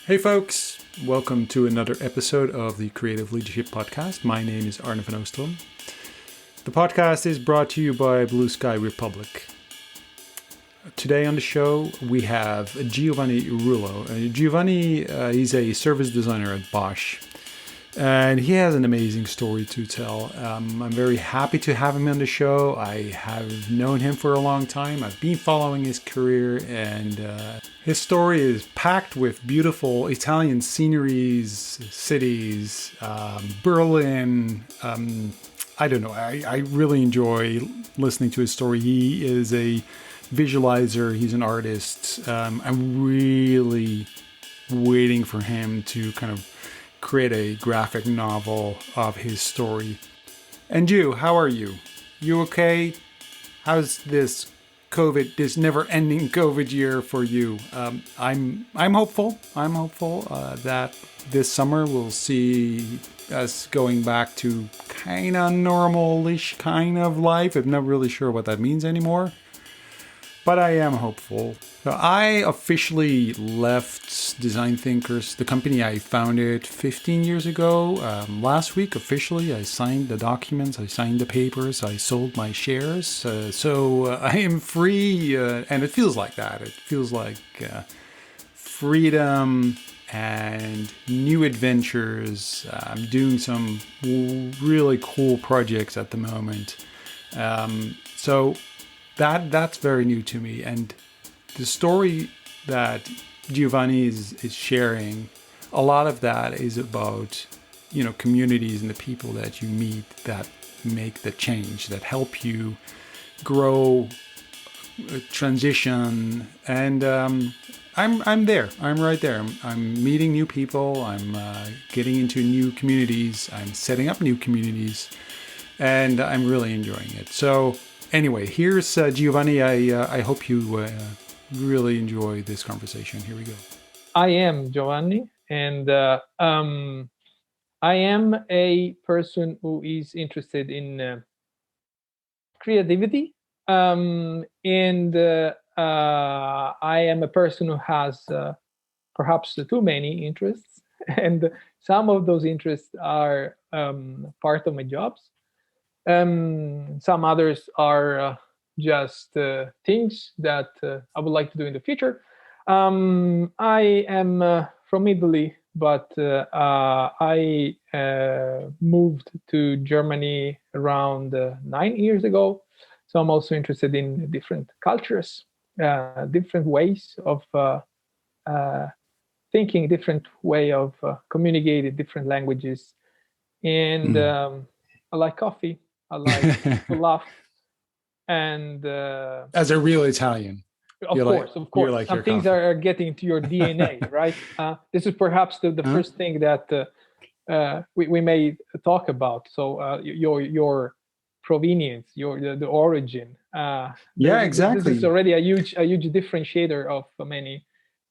Hey folks, welcome to another episode of the Creative Leadership Podcast. My name is Arne van Oostrom. The podcast is brought to you by Blue Sky Republic. Today on the show we have Giovanni Ruello. Giovanni is a service designer at Bosch, and he has an amazing story to tell. I'm very happy to have him on the show. I have known him for a long time. I've been following his career, and his story is packed with beautiful Italian sceneries, cities, Berlin. I don't know. I really enjoy listening to his story. He is a visualizer. He's an artist. I'm really waiting for him to kind of create a graphic novel of his story. And you, how are you? You okay? How's this never-ending COVID year for you? I'm hopeful. I'm hopeful that this summer we'll see us going back to kind of normal-ish kind of life. I'm not really sure what that means anymore, but I am hopeful. So I officially left Design Thinkers, the company I founded 15 years ago. Last week, officially, I signed the documents, I signed the papers, I sold my shares. So I am free, and it feels like that. It feels like freedom and new adventures. I'm doing some really cool projects at the moment. So that's very new to me. And the story that Giovanni is sharing, a lot of that is about, communities and the people that you meet that make the change, that help you grow, transition. And I'm there. I'm right there. I'm meeting new people. I'm getting into new communities. I'm setting up new communities, and I'm really enjoying it. So anyway, here's Giovanni. I hope you really enjoy this conversation. Here we go. I am Giovanni, and I am a person who is interested in creativity, and I am a person who has perhaps too many interests, and some of those interests are part of my jobs. Some others are just things that I would like to do in the future. I am from Italy, but I moved to Germany around 9 years ago. So I'm also interested in different cultures, different ways of thinking, different way of communicating, different languages. And I like coffee. I like to laugh. And as a real Italian, of course, some things are getting into your DNA, right? This is perhaps the first thing that we may talk about. So your provenience, the origin. Exactly. This is already a huge differentiator of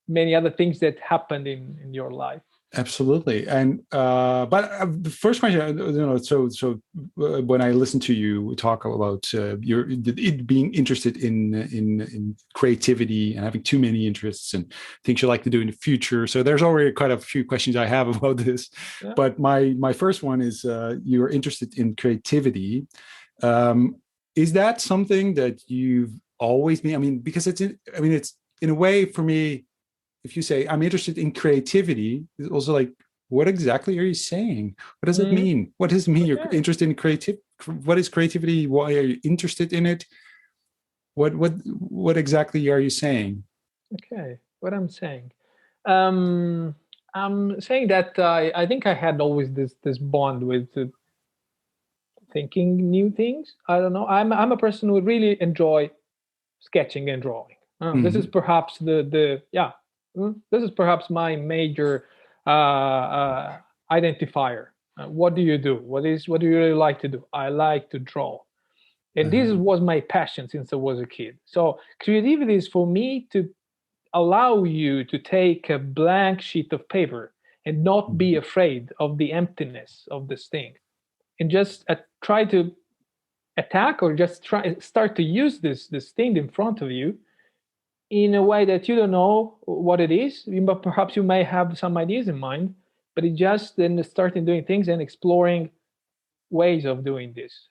many other things that happened in your life. Absolutely. And but the first question, so when I listen to you talk about it being interested in creativity and having too many interests and things you like to do in the future, so there's already quite a few questions I have about this. Yeah. But my first one is you're interested in creativity. Is that something that you've always been? I mean, because it's in a way for me. If you say I'm interested in creativity, it's also like, what exactly are you saying? What does it mean? What does it mean you're interested in creative? What is creativity? Why are you interested in it? What exactly are you saying? Okay, what I'm saying, I'm saying that I think I had always this bond with thinking new things. I don't know. I'm a person who really enjoy sketching and drawing. This is perhaps this is perhaps my major identifier. What do you do? What do you really like to do? I like to draw. And this was my passion since I was a kid. So creativity is for me to allow you to take a blank sheet of paper and not be afraid of the emptiness of this thing, and just try to attack or just start to use this thing in front of you in a way that you don't know what it is, but perhaps you may have some ideas in mind, but it just then starting doing things and exploring ways of doing this.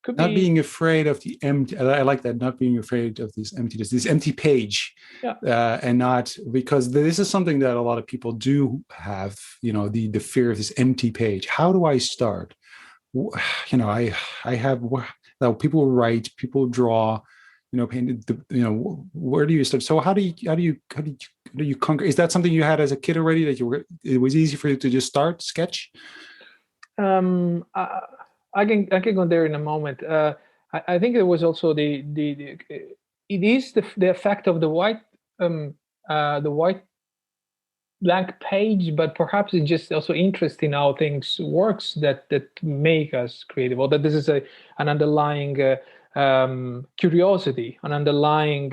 Could Not be, being afraid of the empty. I like that. Not being afraid of this emptiness, this empty page, yeah. and not, because this is something that a lot of people do have. The fear of this empty page. How do I start? I have. People write, people draw. Paint. Where do you start? So how do you conquer? Is that something you had as a kid already? It was easy for you to just start sketch? Um, I, I can go there in a moment. I think it was also it is the effect of the white blank page, but perhaps it's just also interesting how things works that make us creative, or that this is an underlying curiosity, an underlying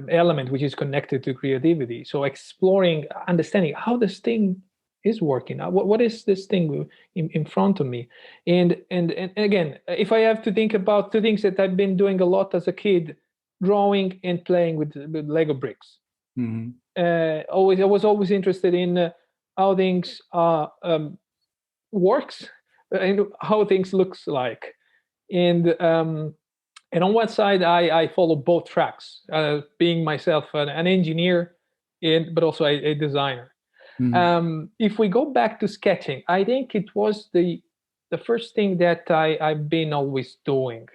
element which is connected to creativity. So exploring, understanding how this thing is working. What is this thing in front of me? And again, if I have to think about two things that I've been doing a lot as a kid, drawing and playing with Lego bricks. Mm-hmm. I was always interested in how things works and how things looks like. And on one side, I follow both tracks, being myself an engineer, but also a designer. Mm-hmm. If we go back to sketching, I think it was the first thing that I've been always doing.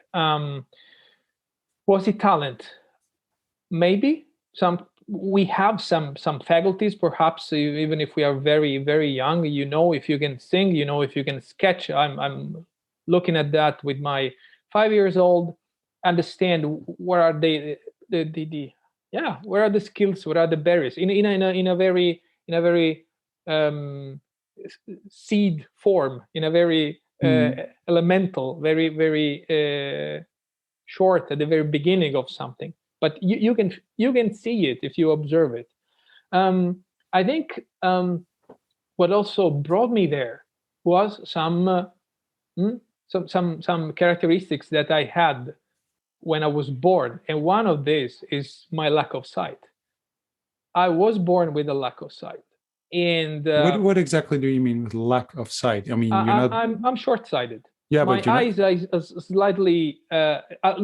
Was it talent? Maybe some. We have some faculties, perhaps even if we are very very young. If you can sing, if you can sketch. I'm looking at that with my 5 years old. Understand where are the yeah, where are the skills, where are the barriers in a very um, seed form, in a very Mm-hmm. elemental, very very short at the very beginning of something, but you can see it if you observe it. I think what also brought me there was some characteristics that I had when I was born, and one of these is my lack of sight. I was born with a lack of sight, and What exactly do you mean with lack of sight? I mean, you're not. I'm short-sighted. Yeah, My but you're not. eyes are slightly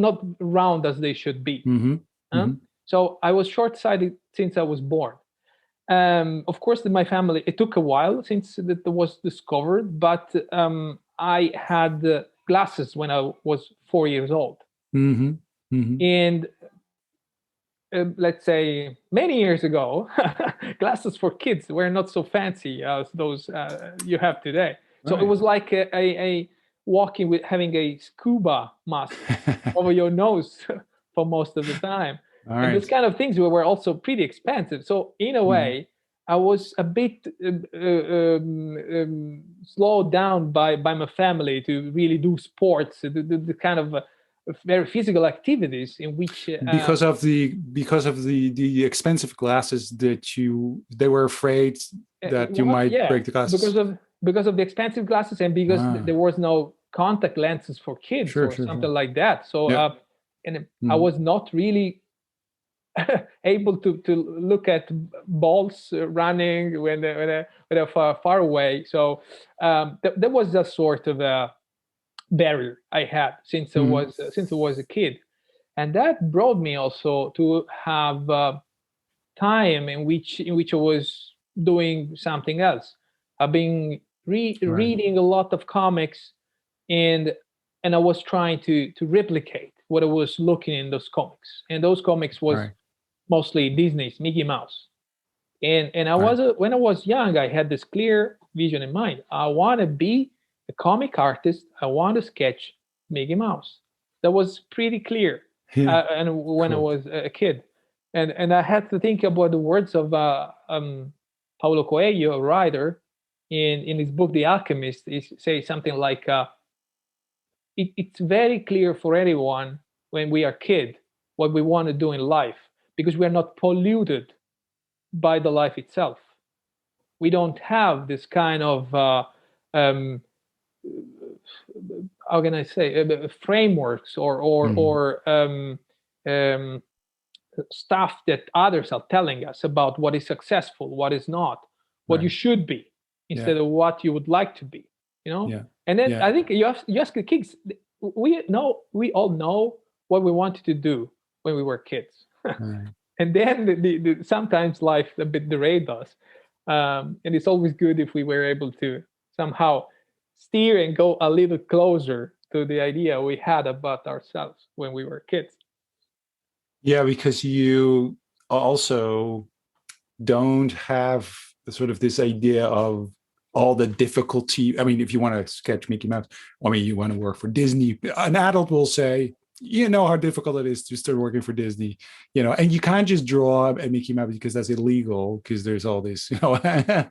not round as they should be. Mm-hmm. Huh? Mm-hmm. So I was short-sighted since I was born. Of course, in my family, it took a while since that was discovered, but I had glasses when I was 4 years old. Mm-hmm. Mm-hmm. And let's say many years ago, glasses for kids were not so fancy as those you have today. So it Right. was like a walking with having a scuba mask over your nose for most of the time. All And those right. kind of things were also pretty expensive. So in a Mm-hmm. way, I was a bit slowed down by my family to really do sports, the kind of very physical activities in which Because of the expensive glasses they were afraid that you might yeah, break the glasses. because of the expensive glasses, and because Ah, there was no contact lenses for kids sure, or sure, something sure. like that. So Yeah. and I Mm-hmm. was not really able to look at balls running when they're far away. So that was a sort of a barrier I had Mm-hmm. since I was a kid, and that brought me also to have time in which I was doing something else. I've been Right. reading a lot of comics, and I was trying to replicate what I was looking in those comics. And those comics was Right. mostly Disney's Mickey Mouse. And Right. when I was young, I had this clear vision in mind. I want to be a comic artist. I want to sketch Mickey Mouse. That was pretty clear. Yeah. And when I Cool. was a kid, and I had to think about the words of Paulo Coelho, a writer, in his book The Alchemist. He says something like, "It's very clear for anyone when we are kid what we want to do in life, because we are not polluted by the life itself. We don't have this kind of um, how can I say frameworks or or Mm-hmm. or um, stuff that others are telling us about what is successful, what is not, what you Right. should be, Yeah. instead of what you would like to be. You know, Yeah. and then Yeah. I think you ask the kids. We all know what we wanted to do when we were kids, Right. and then sometimes life a bit derailed us, and it's always good if we were able to somehow steer and go a little closer to the idea we had about ourselves when we were kids. Yeah, because you also don't have sort of this idea of all the difficulty. I mean, if you want to sketch Mickey Mouse, I mean, you want to work for Disney, an adult will say, you know how difficult it is to start working for Disney, you know, and you can't just draw a Mickey Mouse because that's illegal, because there's all this, you know, you know,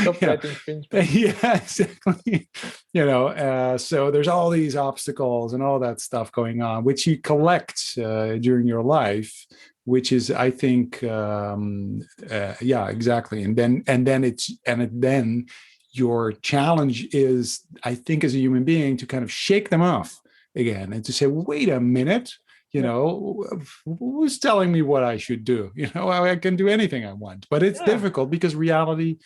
Copyright infringement. yeah, exactly. You know, so there's all these obstacles and all that stuff going on, which you collect during your life, which is, I think, yeah, exactly. And then your challenge is, I think, as a human being, to kind of shake them off again and to say, wait a minute, you Yeah. know, who's telling me what I should do? You know, I can do anything I want, but it's Yeah. difficult because reality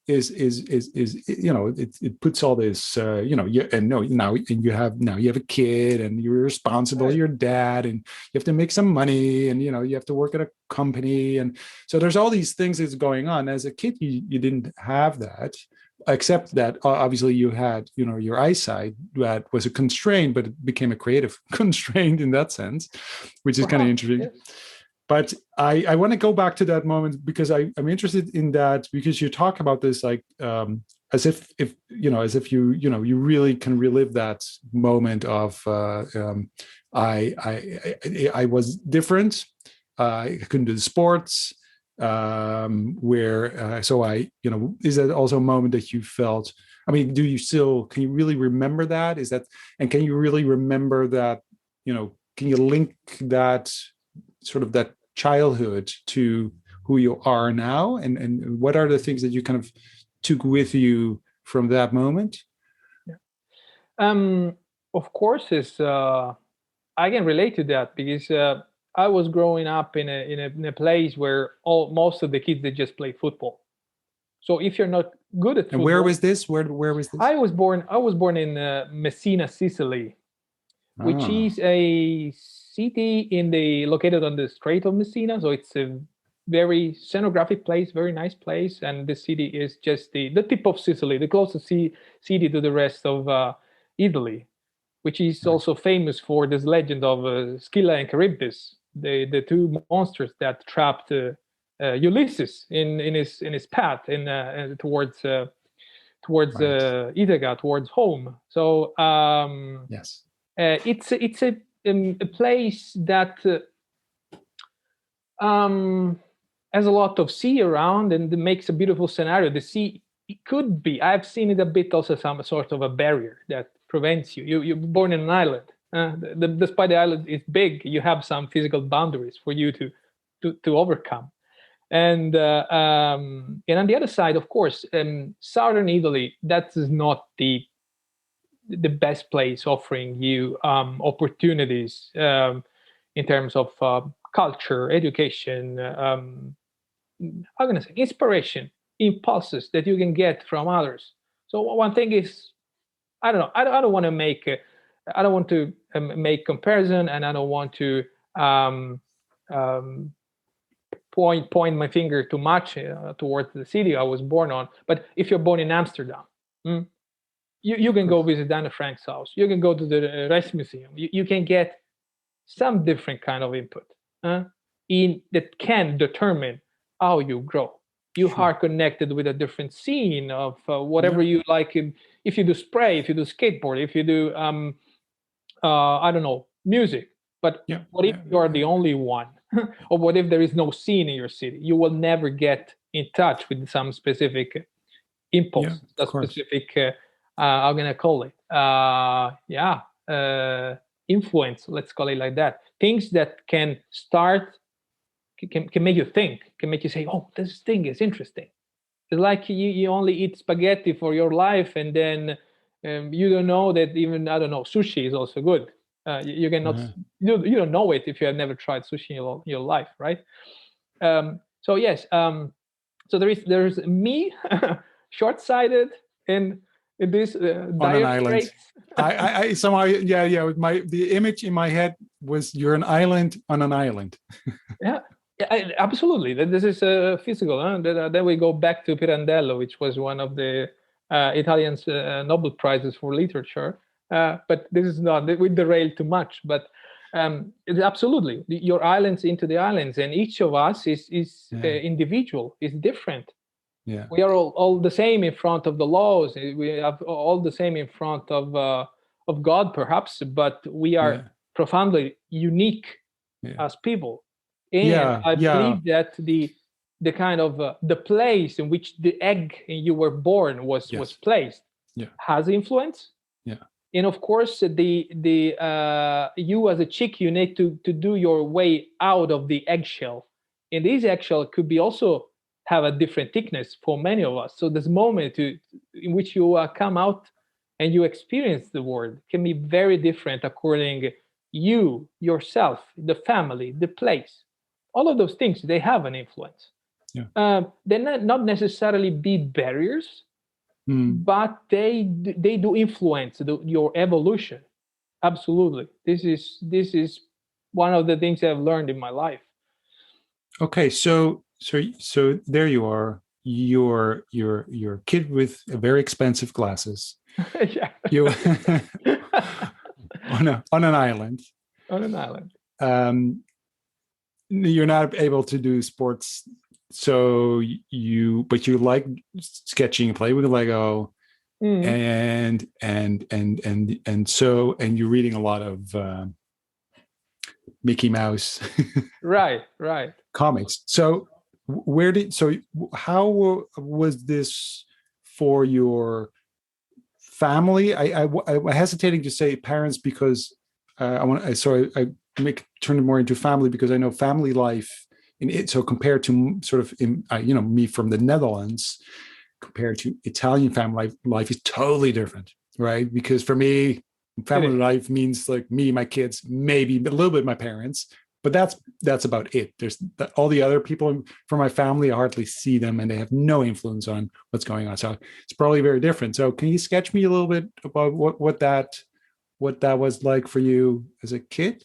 is you know, it puts all this you know, and no, now you have a kid and you're responsible, Right. you're dad, and you have to make some money, and you know, you have to work at a company, and so there's all these things that's going on. As a kid, you didn't have that, except that obviously you had, you know, your eyesight that was a constraint, but it became a creative constraint in that sense, which is kind of Perhaps. interesting. Yes. But I want to go back to that moment because I'm interested in that, because you talk about this like as if you know, as if you know, you really can relive that moment of I was different. I couldn't do the sports. Where so I, you know, is that also a moment that you felt? I mean, do you still, can you really remember that? Is that, and can you really remember that? You know, can you link that sort of that childhood to who you are now, and what are the things that you kind of took with you from that moment? Yeah. Of course, is I can relate to that because I was growing up in a place where most of the kids they just play football. So if you're not good at And where football, was this, where was this? I was born in Messina, Sicily, which Ah, is a city in the located on the Strait of Messina. So it's a very scenographic place, very nice place, and the city is just the tip of Sicily, the closest city to the rest of Italy, which is right, also famous for this legend of Scylla and Charybdis, the two monsters that trapped Ulysses in his path towards right. Ithaca, towards home. So Yes. it's a place that um, has a lot of sea around and it makes a beautiful scenario. The sea, it could be, I've seen it a bit also some sort of a barrier that prevents you're born in an island. Despite the island is big, you have some physical boundaries for you to overcome. And on the other side, of course, southern Italy, that is not the best place offering you opportunities in terms of culture, education, how can I say, inspiration, impulses that you can get from others. So one thing is, I don't know, I don't want to make, I don't want to make comparison, and I don't want to um, um, point my finger too much towards the city I was born on. But if you're born in Amsterdam, mm, you Of can go course. visit Anne Frank's house. You can go to the Rijksmuseum. You can get some different kind of input in that can determine how you grow. You are Sure. connected with a different scene of Yeah. whatever you like. If you do spray, if you do skateboard, if you do I don't know, music. But Yeah. what if Yeah. you are the only one, or what if there is no scene in your city? You will never get in touch with some specific Yeah. impulse, Of a course. specific how can I call it? Yeah, influence. Let's call it like that. Things that can start can make you think, can make you say, "Oh, this thing is interesting." It's like you only eat spaghetti for your life, and then you don't know that even I don't know sushi is also good. You cannot, you don't know it if you have never tried sushi in your life, right? So yes, so there's me, short-sighted in this On an dire island. straits. I somehow, yeah. With the image in my head was you're an island on an island. Yeah, yeah, absolutely. This is physical. Huh? Then we go back to Pirandello, which was one of the Italian's Nobel Prizes for literature. But this is not. We derail too much. But absolutely, your islands into the islands, and each of us is individual, is different. Yeah. We are all the same in front of the laws. We have all the same in front of God, perhaps, but we are profoundly unique as people. And Yeah. I Yeah. believe that the kind of the place in which the egg you were born was placed has influence. Yeah. And of course, the you as a chick, you need to do your way out of the eggshell, and this eggshell could be also have a different thickness for many of us. So this moment in which you come out and you experience the world can be very different according you, yourself, the family, the place. All of those things, they have an influence. They not necessarily be barriers, but they do influence your evolution. Absolutely, this is one of the things I've learned in my life. Okay, so there you are. You're a kid with very expensive glasses. Yeah. You on an island. On an island. You're not able to do sports, so but you like sketching, play with Lego, and you're reading a lot of Mickey Mouse, right, comics. So how was this for your family? I'm hesitating to say parents because I turn it more into family because I know family life in it. So compared to sort of me from the Netherlands, compared to Italian family life is totally different, right? Because for me, family life means like me, my kids, maybe a little bit my parents, but that's about it. There's all the other people from my family, I hardly see them, and they have no influence on what's going on. So it's probably very different. So can you sketch me a little bit about what that was like for you as a kid?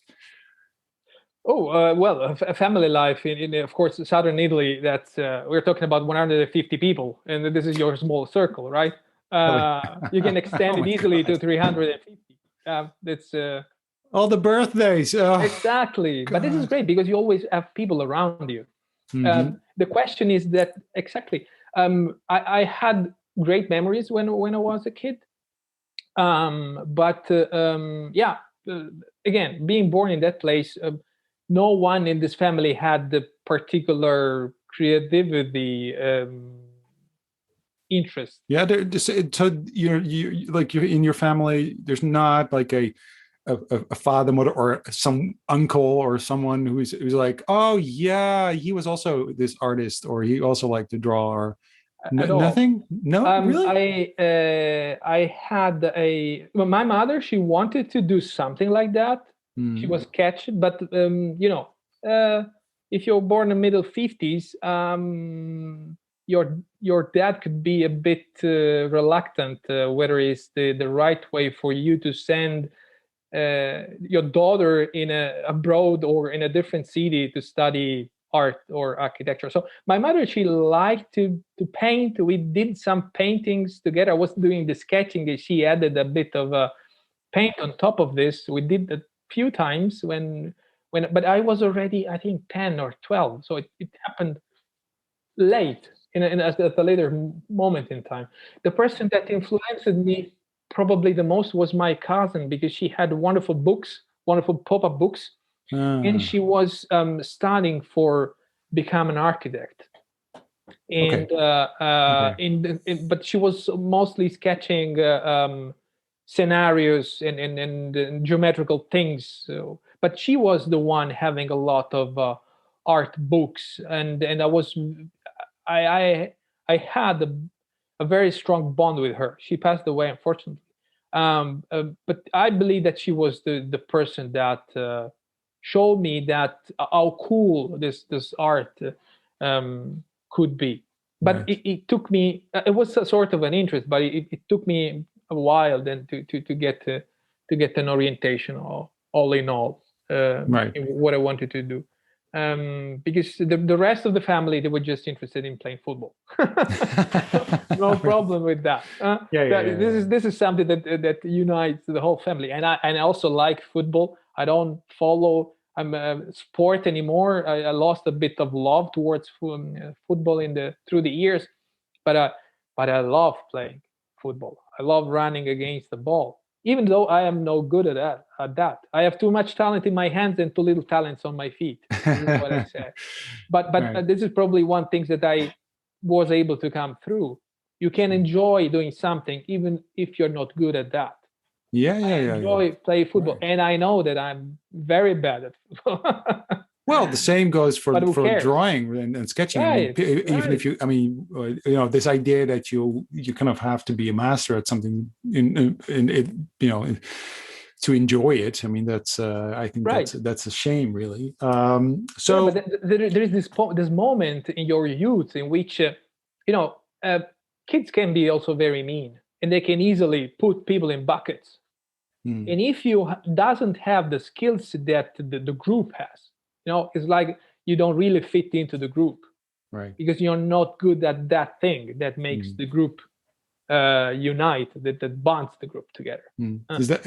Oh, well, a family life in of course, southern Italy. That's we're talking about 150 people, and this is your small circle, right? You can extend it easily to 350. That's all the birthdays. Exactly. God. But this is great because you always have people around you. The question is that exactly. I had great memories when I was a kid. But again, being born in that place, no one in this family had the particular creativity interest. Yeah, so you're in your family. There's not like a father, mother, or some uncle or someone who's like, oh yeah, he was also this artist, or he also liked to draw, or nothing. No, really. I had my mother. She wanted to do something like that. She was sketched, but if you're born in the middle 50s, your dad could be a bit reluctant whether it's the right way for you to send your daughter abroad or in a different city to study art or architecture. So my mother, she liked to paint. We did some paintings together. I was doing the sketching, and she added a bit of paint on top of this. We did a few times but I was already, I think, 10 or 12. So it happened late at a later moment in time. The person that influenced me probably the most was my cousin, because she had wonderful books, wonderful pop-up books, and she was studying for become an architect. And but she was mostly sketching scenarios and geometrical things. So, but she was the one having a lot of art books, and I had a very strong bond with her. She passed away, unfortunately. But I believe that she was the person that showed me that how cool this art could be. But Right. it took me. It was a sort of an interest, but it took me a while then to get an orientation, all in all, Right. in what I wanted to do. Because the rest of the family, they were just interested in playing football. No problem with that. Yeah, yeah, yeah, yeah. This is something that unites the whole family. And I also like football. I don't follow sport anymore. I lost a bit of love towards football through the years, but I love playing football. I love running against the ball, even though I am no good at that. I have too much talent in my hands and too little talents on my feet. This is what I say. But Right. this is probably one thing that I was able to come through. You can enjoy doing something even if you're not good at that. Yeah, I yeah, yeah, yeah. enjoy play football, Right. and I know that I'm very bad at football. Well, the same goes But who for cares? drawing and sketching. I mean, Right, even if right, you, I mean, this idea that you kind of have to be a master at something in it, to enjoy it. I mean, that's I think right. that's a shame, really. Yeah, but So there is this moment in your youth in which you know uh, kids can be also very mean, and they can easily put people in buckets. hmm, And if you doesn't have the skills that the group has, it's like you don't really fit into the group right. because you're not good at that thing that makes Hmm, the group unite, that bonds the group together. hmm. Uh, Is that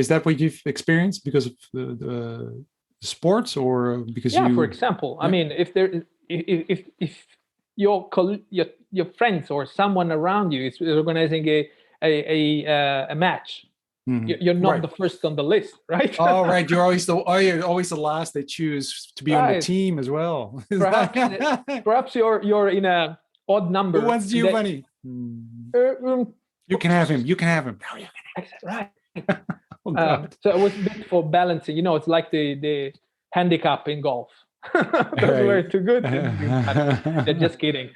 is that what you've experienced because of the sports or because yeah, for you? example, I Yeah. mean, if your friends or someone around you is organizing a match, Mhm. you're not Right. the first on the list, right? Oh, right. You're always the last they choose to be on the Right. team as well. Is Perhaps that perhaps you're in a odd who number, wants and that Giovanni? Hmm. uh, You can have him. You can have him. Oh, yeah. right. Oh God. So it was a bit for balancing. It's like the handicap in golf. Those were Right. too good. They're just kidding.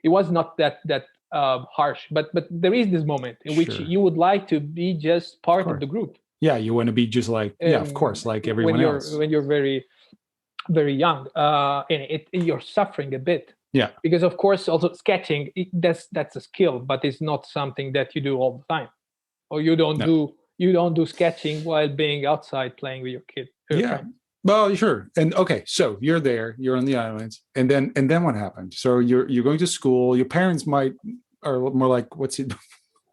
It was not that harsh, but there is this moment in which Sure. you would like to be just Of part of course. the group, Yeah, you want to be just like, yeah, of course, like when everyone else. you're very very young, and you're suffering a bit Yeah. because of course also sketching, that's a skill, but it's not something that you do all the time, or No. you don't do sketching while being outside playing with your kid, your Yeah. friends. Well, sure. And okay, so you're there, you're on the islands, and then what happened? So you're going to school. Your parents might are more like, what's he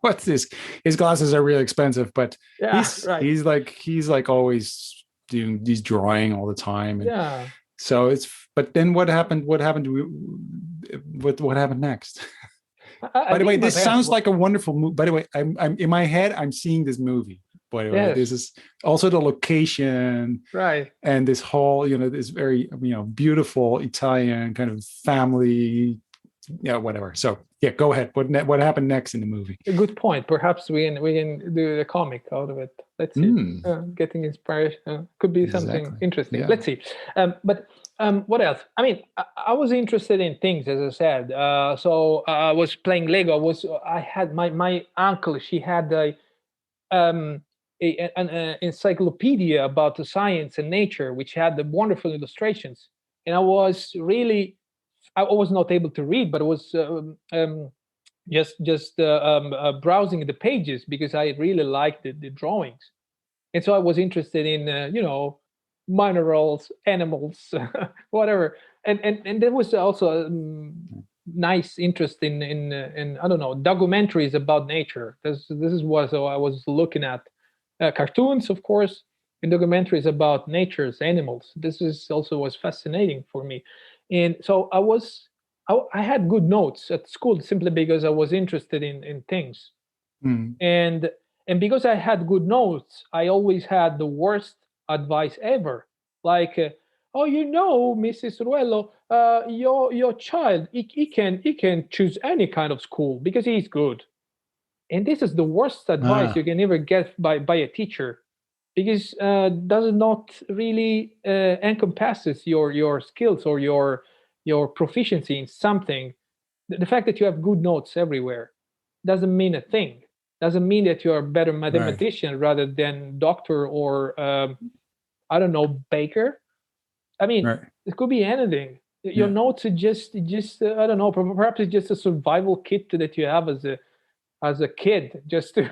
what's this? His glasses are really expensive, but Yeah, right. he's like always doing these drawing all the time, and Yeah. so it's. But then what happened? What happened next? I By the way, think my this parents sounds like a wonderful movie. By the way, I'm in my head, I'm seeing this movie. By the way, this yes, is also the location right. and this whole, this very, beautiful Italian kind of family, whatever. So yeah, go ahead. What happened next in the movie? A good point. Perhaps we can do a comic out of it. Let's see. Mm, Getting inspiration could be something exactly. interesting. Yeah. Let's see. But what else? I mean, I was interested in things, as I said. So I was playing Lego. I had my uncle. She had um, an encyclopedia about the science and nature, which had the wonderful illustrations. And I was not able to read, but I was just browsing the pages because I really liked the drawings, and so I was interested in minerals, animals, whatever, and there was also nice interest in I don't know, documentaries about nature. This is what so I was looking at, cartoons, of course, and documentaries about nature's animals. This is also was fascinating for me, and so I had good notes at school simply because I was interested in things, Mm. and because I had good notes, I always had the worst advice ever. Like, oh, Mrs. Ruello, your child, he can choose any kind of school because he's good. And this is the worst advice Ah, you can ever get by a teacher, because does not really encompasses your skills or your proficiency in something. The fact that you have good notes everywhere doesn't mean a thing. doesn't mean that you're a better Right. mathematician rather than doctor or I don't know, baker. I mean, Right. it could be anything. Your Yeah. notes are just I don't know. Perhaps it's just a survival kit that you have as a kid, just to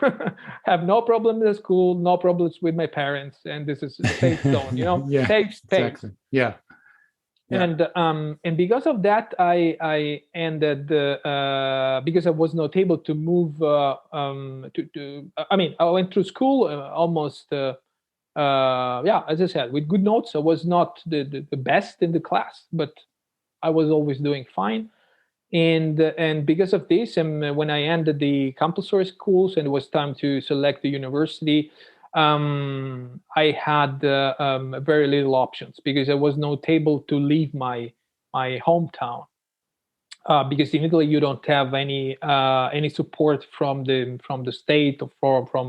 have no problems at school, no problems with my parents, and this is a safe zone. Yeah. Safe space. Exactly. Yeah. Yeah. And because of that, I ended because I was not able to move to I mean, I went through school almost. Yeah, as I said, with good notes. I was not the best in the class, but I was always doing fine. And because of this, and when I ended the compulsory schools and it was time to select the university, I had very little options because I was not able to leave my hometown. Because in Italy you don't have any support from the state or from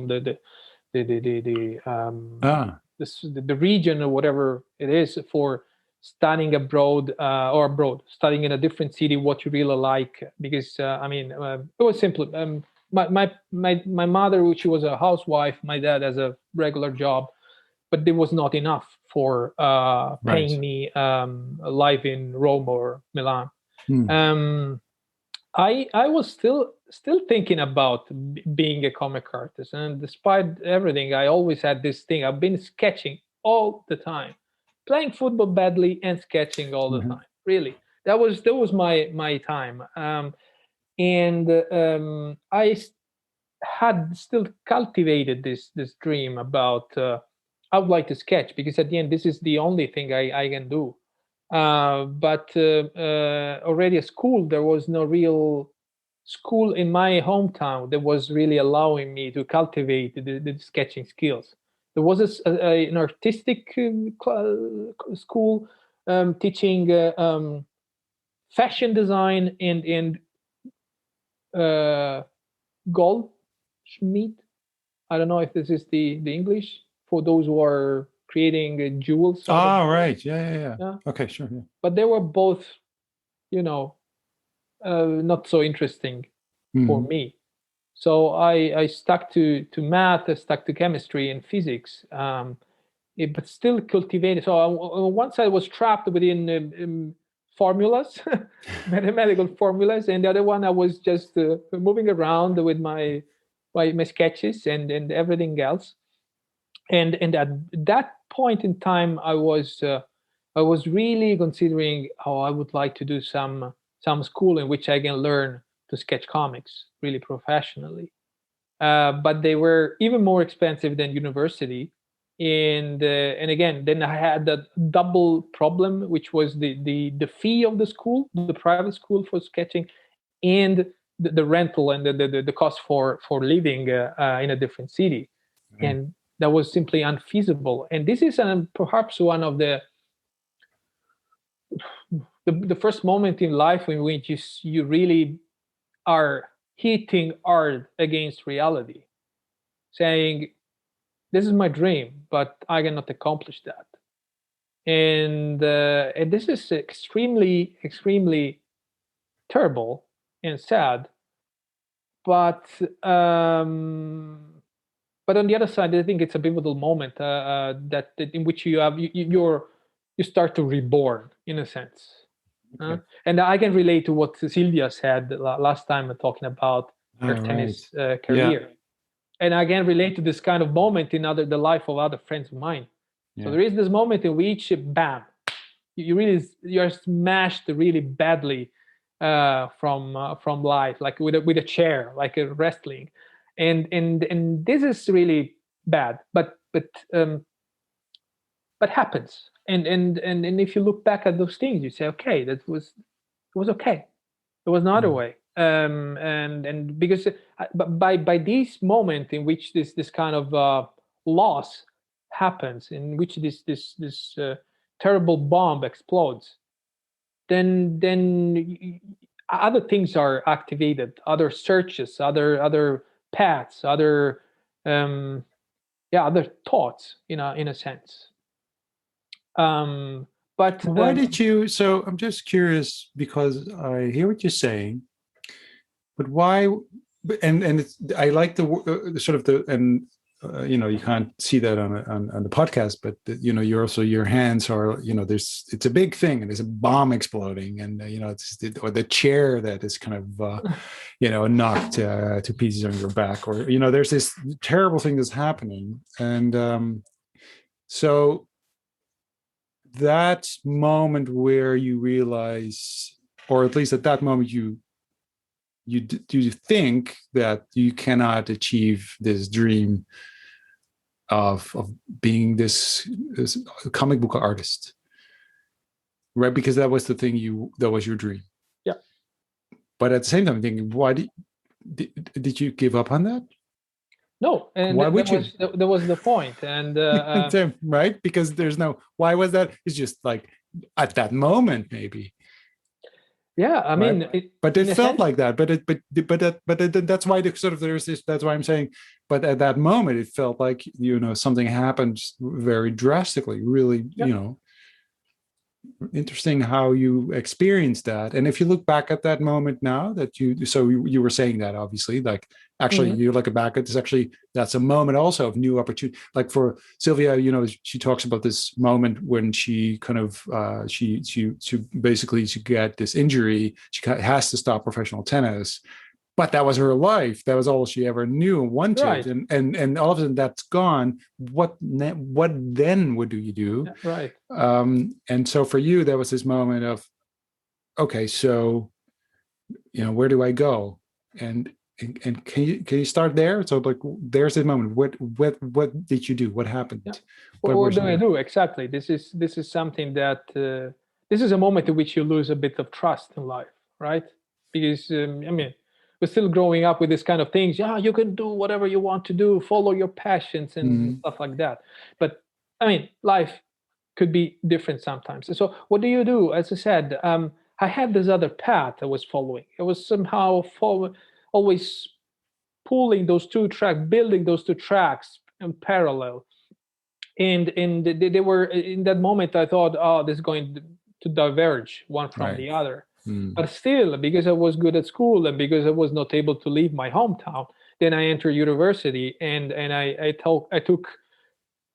Ah. the region or whatever it is for studying abroad or abroad, studying in a different city, what you really like. Because I mean, it was simple. My mother, she was a housewife. My dad has a regular job, but it was not enough for Right. paying me a life in Rome or Milan. Hmm. Um, I was still thinking about being a comic artist, and despite everything, I always had this thing. I've been sketching all the time, playing football badly and sketching all the Mhm. time. Really, that was my time. And had still cultivated this dream about I would like to sketch because at the end this is the only thing I can do. But already at school there was no real school in my hometown that was really allowing me to cultivate the sketching skills. There was an artistic school teaching fashion design and uh, Goldschmidt. I don't know if this is the English for those who are creating jewels out of Ah, gold. right. Yeah, yeah, yeah. Yeah, Okay, sure. Yeah. but they were both, you know, not so interesting for Mhm. me. So I stuck to math, I stuck to chemistry and physics, but still cultivated. So once I was trapped within formulas, mathematical formulas, and the other one I was just moving around with my sketches and everything else. And at that point in time, I was really considering how I would like to do some school in which I can learn to sketch comics really professionally, but they were even more expensive than university. And again, then I had that double problem, which was the fee of the school, the private school for sketching, and the rental and the cost for living in a different city, Mhm. and that was simply unfeasible. And this is perhaps one of the first moment in life in which you really are hitting hard against reality, saying this is my dream, but I cannot accomplish that. And this is extremely terrible and sad. But but on the other side, I think it's a pivotal moment that in which you start to reborn in a sense. Okay. And I can relate to what Cecilia said last time talking about her All right. tennis Yeah. career, and I can relate to this kind of moment in the life of other friends of mine. So Yeah. there is this moment in which, bam, you're smashed really badly from life, like with a chair, like a wrestling, and this is really bad. But happens, and if you look back at those things, you say, okay, it was okay. There was another Mm. way, and because but by this moment in which this kind of loss happens, in which this terrible bomb explodes, then other things are activated, other searches, other paths, other um, yeah, other thoughts in a sense. Um, but Why did you? So I'm just curious because I hear what you're saying, but why? and it's, I like the sort of the, and you can't see that on the podcast, but you're also, your hands are, it's a big thing, and there's a bomb exploding, and or the chair that is kind of knocked to pieces on your back, or there's this terrible thing that's happening, and so that moment where you realize, or at least at that moment, do you think that you cannot achieve this dream of being this comic book artist, right? Because that was the thing, that was your dream. Yeah. But at the same time, I'm thinking, why did you give up on that? No, and why would you? That was the point, and right? Because why was that? It's just like at that moment, maybe. Yeah, I mean, right? But it felt like that. But that's why there's this. That's why I'm saying. But at that moment, it felt like something happened very drastically. Really, interesting how you experienced that. And if you look back at that moment now, you were saying that, obviously, like, actually, you look back at this, actually, that's a moment also of new opportunity. Like for Sylvia, she talks about this moment when she kind of she basically, to get this injury, she has to stop professional tennis. But that was her life. That was all she ever knew and wanted. Right. And all of a sudden that's gone. What then? What do you do? Right. And so for you, there was this moment of, okay, so where do I go? And can you start there? So like, there's this moment. What did you do? What happened? Yeah. What do I do exactly? This is something that this is a moment in which you lose a bit of trust in life, right? Because we're still growing up with this kind of things. Yeah, you can do whatever you want to do, follow your passions and stuff like that. But life could be different sometimes. So what do you do? As I said, I had this other path I was following. I was somehow always pulling those two tracks, building those two tracks in parallel. And they were, in that moment, I thought, oh, this is going to diverge one from the other. But still, because I was good at school and because I was not able to leave my hometown, then I entered university, and I took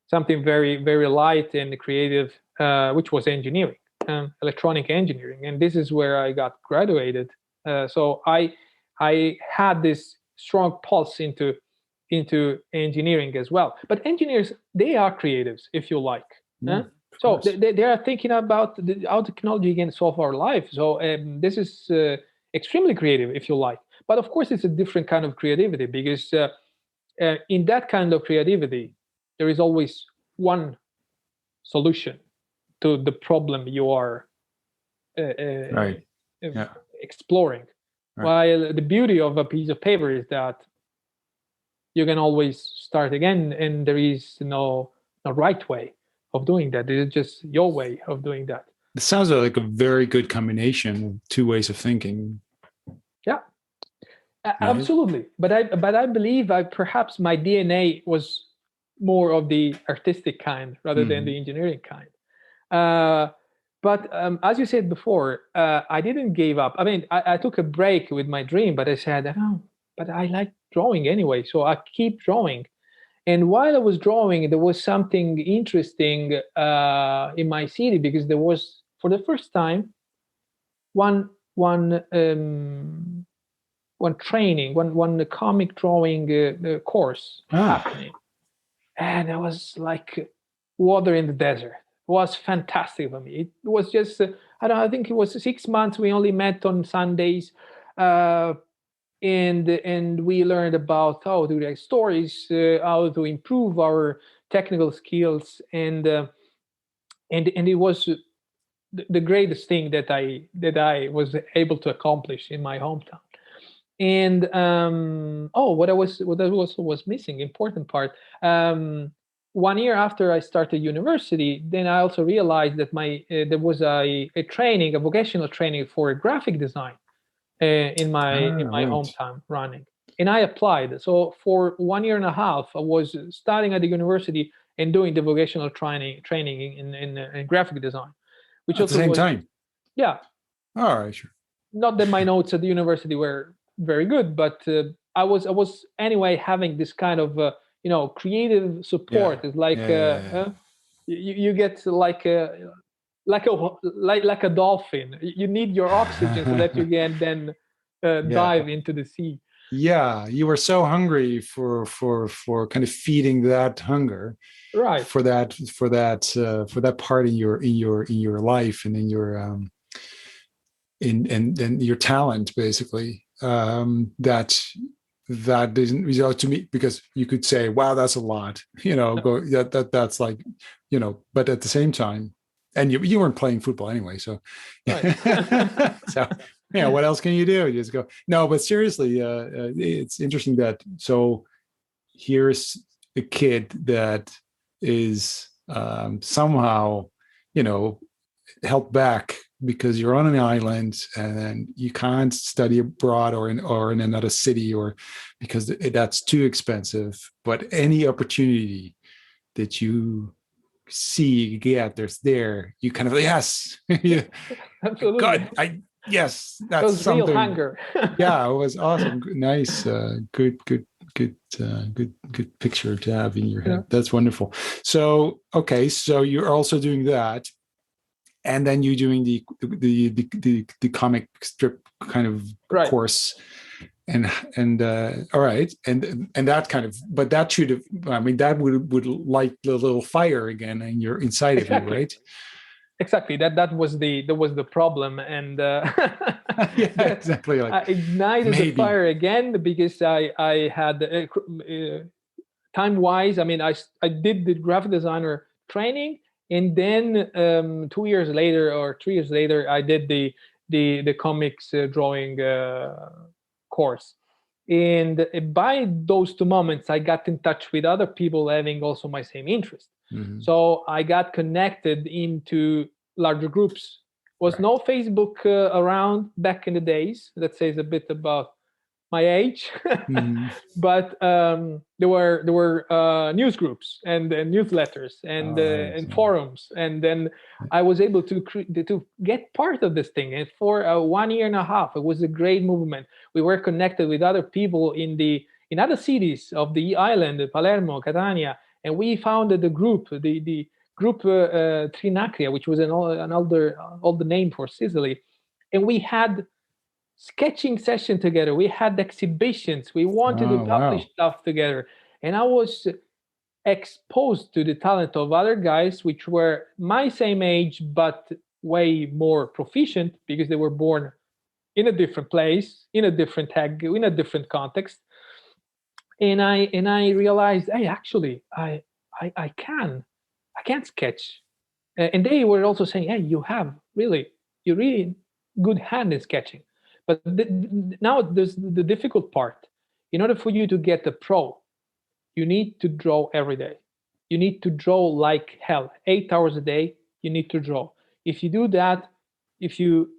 something very, very light and creative, which was engineering, electronic engineering, and this is where I got graduated. So I had this strong pulse into engineering as well. But engineers, they are creatives, if you like. So they are thinking about how technology can solve our life. So this is extremely creative, if you like. But of course, it's a different kind of creativity, because in that kind of creativity, there is always one solution to the problem you are exploring. Right. While the beauty of a piece of paper is that you can always start again, and there is no right way of doing that. It is just your way of doing that. It sounds like a very good combination of two ways of thinking. Yeah, right? Absolutely. But I believe perhaps my DNA was more of the artistic kind rather than the engineering kind. But as you said before, I didn't give up. I took a break with my dream, but I said, oh, but I like drawing anyway, so I keep drawing. And while I was drawing, there was something interesting in my city, because there was, for the first time, one training, one comic drawing course happening, and it was like water in the desert. It was fantastic for me. It was just I think it was 6 months. We only met on Sundays. And we learned about how to write stories, how to improve our technical skills, and it was the greatest thing that I was able to accomplish in my hometown. And what I was missing, important part. 1 year after I started university, then I also realized that there was a training, a vocational training for graphic design in my hometown running, and I applied. So for 1 year and a half, I was studying at the university and doing the vocational training in graphic design, which at the same time. Yeah. All right, sure. Not that my notes at the university were very good, but I was anyway having this kind of creative support. Yeah. It's like Yeah. you get like a dolphin. You need your oxygen so that you can then Yeah. dive into the sea. Yeah. You were so hungry for kind of feeding that hunger Right. for that part in your life and in your in your talent basically that didn't result to me because you could say wow that's a lot that's like but at the same time and you weren't playing football anyway so Right. so what else can you do you just go no but seriously it's interesting that so here's a kid that is somehow you know held back because you're on an island and you can't study abroad or in another city or because that's too expensive. But any opportunity that you see get there's there, you kind of yes, yeah, Absolutely. God, yes, It that's was real something. hunger. Yeah, it was awesome, nice, good picture to have in your Yeah. head. That's wonderful. So okay, so you're also doing that and then you doing the comic strip kind of Right. course and all right and that kind of but that should have I mean that would light the little fire again and you're inside of you Exactly. right Exactly. That was the problem, and yeah that exactly like ignited the maybe fire again because I had time wise. I mean, I did the graphic designer training, and then 2 years later or 3 years later, I did the comics drawing course. And by those two moments, I got in touch with other people having also my same interest. mm-hmm. So I got connected into larger groups. Was Right no Facebook around back in the days. That says a bit about my age. mm-hmm. But there were news groups and newsletters All right and forums, and then I was able to get part of this thing. And for 1 year and a half, it was a great movement. We were connected with other people in other cities of the island, Palermo, Catania, and we founded the group, the group Trinacria, which was an older name for Sicily, and we had sketching session together. We had exhibitions. We wanted to oh publish wow stuff together. And I was exposed to the talent of other guys, which were my same age, but way more proficient because they were born in a different place, in a different tag, in a different context. And I realized, hey, actually, I can sketch. And they were also saying, hey, you really good hand in sketching. But now there's the difficult part. In order for you to get a pro, you need to draw every day. You need to draw like hell, 8 hours a day. You need to draw. If you do that, if you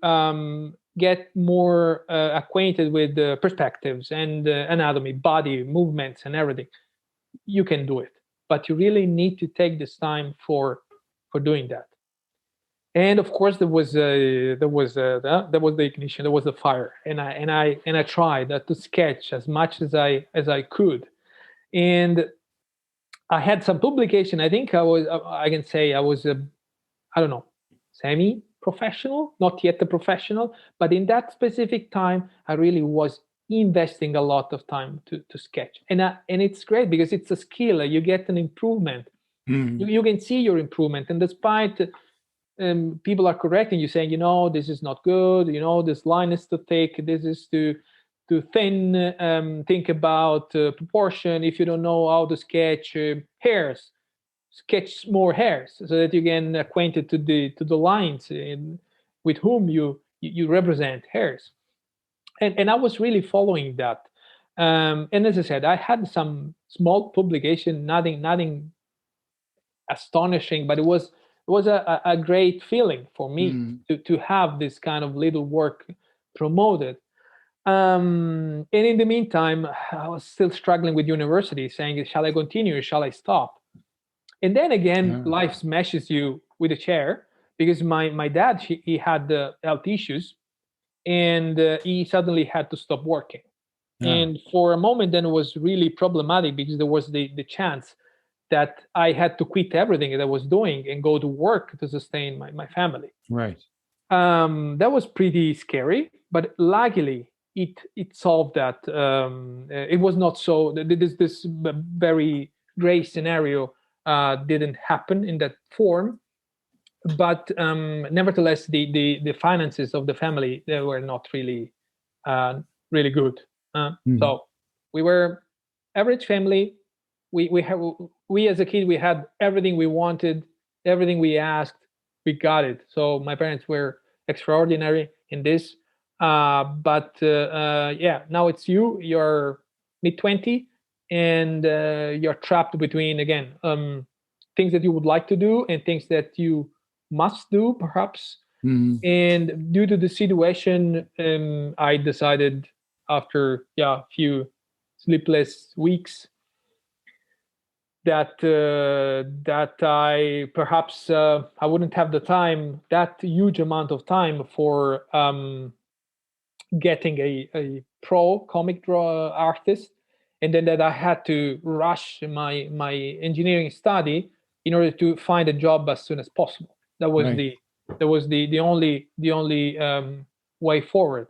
get more acquainted with the perspectives and anatomy, body movements, and everything, you can do it. But you really need to take this time for doing that. And of course, there was the ignition, there was the fire, and I tried to sketch as much as I could. And I had some publication. I think I can say I was a, I don't know, semi professional, not yet a professional, but in that specific time, I really was investing a lot of time to sketch. And it's great because it's a skill. You get an improvement. mm-hmm. You can see your improvement. And despite people are correcting you, saying, this is not good, this line is too thick, this is too thin, think about proportion. If you don't know how to sketch hairs, sketch more hairs so that you get acquainted to the lines with whom you represent hairs. And I was really following that. And as I said, I had some small publication, nothing astonishing, but it was a great feeling for me Mm-hmm. to have this kind of little work promoted. And in the meantime, I was still struggling with university, saying, shall I continue? Shall I stop? And then again, Yeah. life smashes you with a chair because my dad, he had health issues, and he suddenly had to stop working. And for a moment, then it was really problematic because there was the chance that I had to quit everything that I was doing and go to work to sustain my family. Right. That was pretty scary, but luckily it solved that. It was not so. This very gray scenario didn't happen in that form, but nevertheless, the finances of the family, they were not really really good. So we were average family. We as a kid, we had everything we wanted, everything we asked, we got it. So my parents were extraordinary in this. But yeah, now it's you're mid-20, and you're trapped between, again, things that you would like to do and things that you must do, perhaps. And due to the situation, I decided, after a few sleepless weeks, that I perhaps I wouldn't have the time, that huge amount of time, for getting a pro comic draw artist, and then that I had to rush my engineering study in order to find a job as soon as possible. That was the only way forward.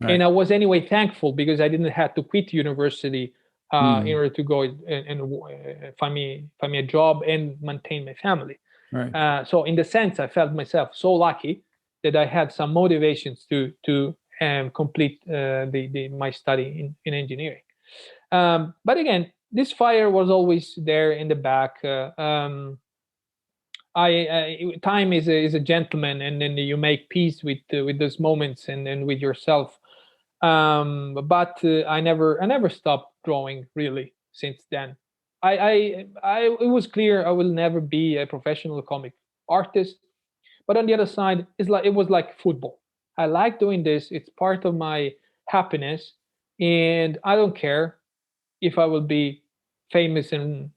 And I was anyway thankful, because I didn't have to quit university in order to go and find me a job and maintain my family. So in the sense, I felt myself so lucky that I had some motivations to complete my study in engineering. But again, this fire was always there in the back. Time is a gentleman, and then you make peace with those moments and with yourself. But I never stopped drawing, really, since then. It was clear I will never be a professional comic artist. But on the other side, it was like football. I like doing this. It's part of my happiness, and I don't care if I will be famous in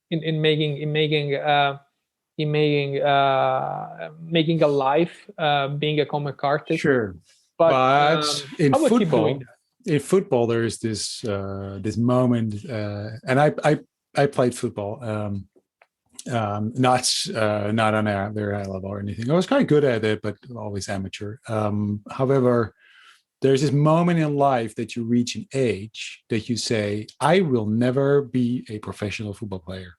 making a life being a comic artist. Sure. But in football, there is this this moment, and I played football. Not on a very high level or anything. I was quite good at it, but always amateur. However, there's this moment in life that you reach an age that you say, I will never be a professional football player.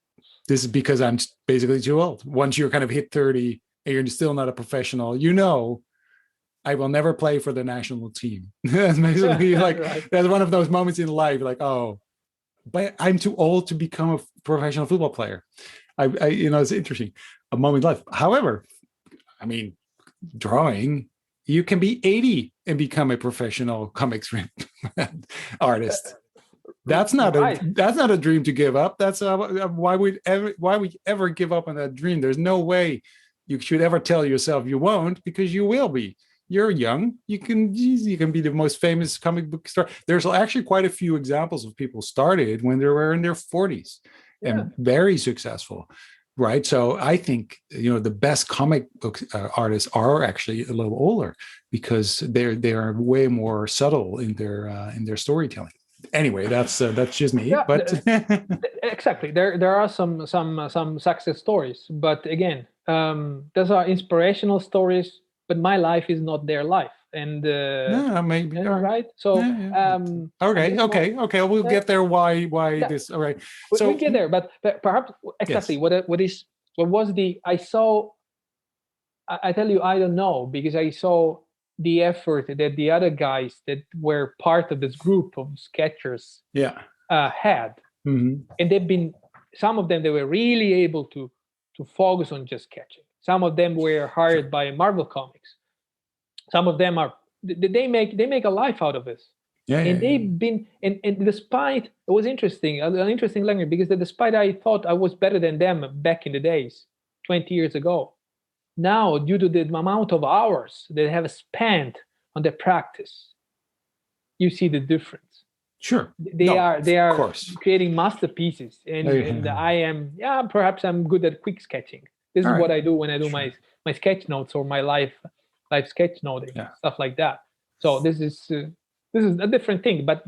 This is because I'm basically too old. Once you're kind of hit 30 and you're still not a professional, I will never play for the national team. That's basically that's one of those moments in life, like, oh, but I'm too old to become a professional football player. It's interesting, a moment in life. However, I mean, drawing, you can be 80 and become a professional comic strip artist. That's not a dream to give up. That's why we ever give up on that dream. There's no way you should ever tell yourself you won't, because you will be. You're young. You can be the most famous comic book star. There's actually quite a few examples of people started when they were in their 40s and very successful, right? So I think the best comic book artists are actually a little older, because they are way more subtle in their storytelling. Anyway, that's just me. But exactly, there are some success stories, but again, those are inspirational stories. But my life is not their life, and maybe right. So okay, we'll get there. Why this? All right, so we get there, but perhaps exactly what was the I saw. I tell you, I don't know, because I saw the effort that the other guys that were part of this group of sketchers had, and some of them, they were really able to focus on just sketching. Some of them were hired by Marvel Comics. Some of them they make a life out of this. They've been, and despite, it was interesting, an interesting language, because despite I thought I was better than them back in the days, 20 years ago, now, due to the amount of hours they have spent on their practice, you see the difference. Sure. They are creating masterpieces, and I am, perhaps I'm good at quick sketching. This is what I do when I do my sketch notes or my live sketch noting, stuff like that. So this is a different thing. But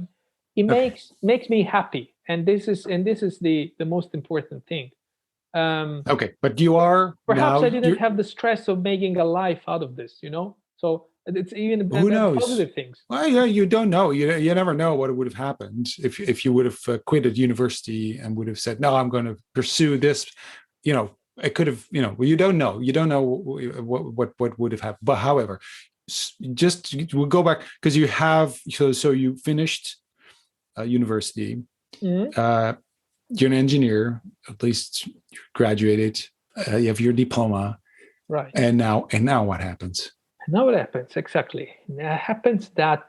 it Okay. makes me happy, and this is the most important thing. um Okay. But you are Perhaps now, I didn't you're, have the stress of making a life out of this, so it's even who knows? positive things. Well, yeah, you don't know. You never know what would have happened if you would have quitted university and would have said, "No, I'm going to pursue this." You know, it could have. You know, well, you don't know. You don't know what would have happened. But however, just we'll go back because you have so you finished university. Mhm. Uh, you're an engineer. At least you graduated. You have your diploma, Right. and now what happens? Now what happens exactly? It happens that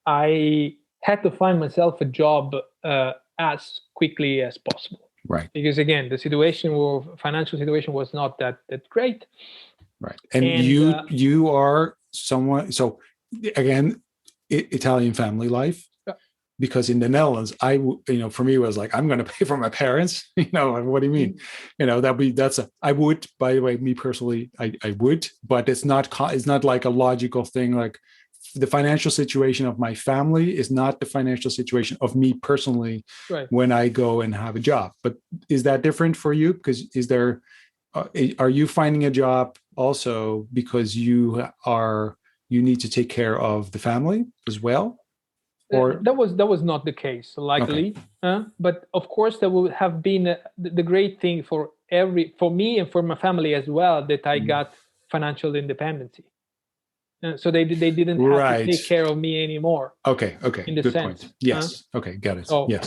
I had to find myself a job as quickly as possible, Right. because again, the financial situation was not that great. Right. And And you are someone, so again, Italian family life, because in the Netherlands, for me, it was like, I'm going to pay for my parents. What do you mean? I would, by the way, me personally, I would, but it's not like a logical thing. Like the financial situation of my family is not the financial situation of me personally right. when I go and have a job. But is that different for you? Because are you finding a job also because you need to take care of the family as well? Or That was not the case, okay. likely. But of course, there would have been the great thing for me and for my family as well, that I Mm. got financial independency. So they didn't have to Right. take care of me anymore, Okay. in the Good sense. point. Yes. Okay, got it. So Yes.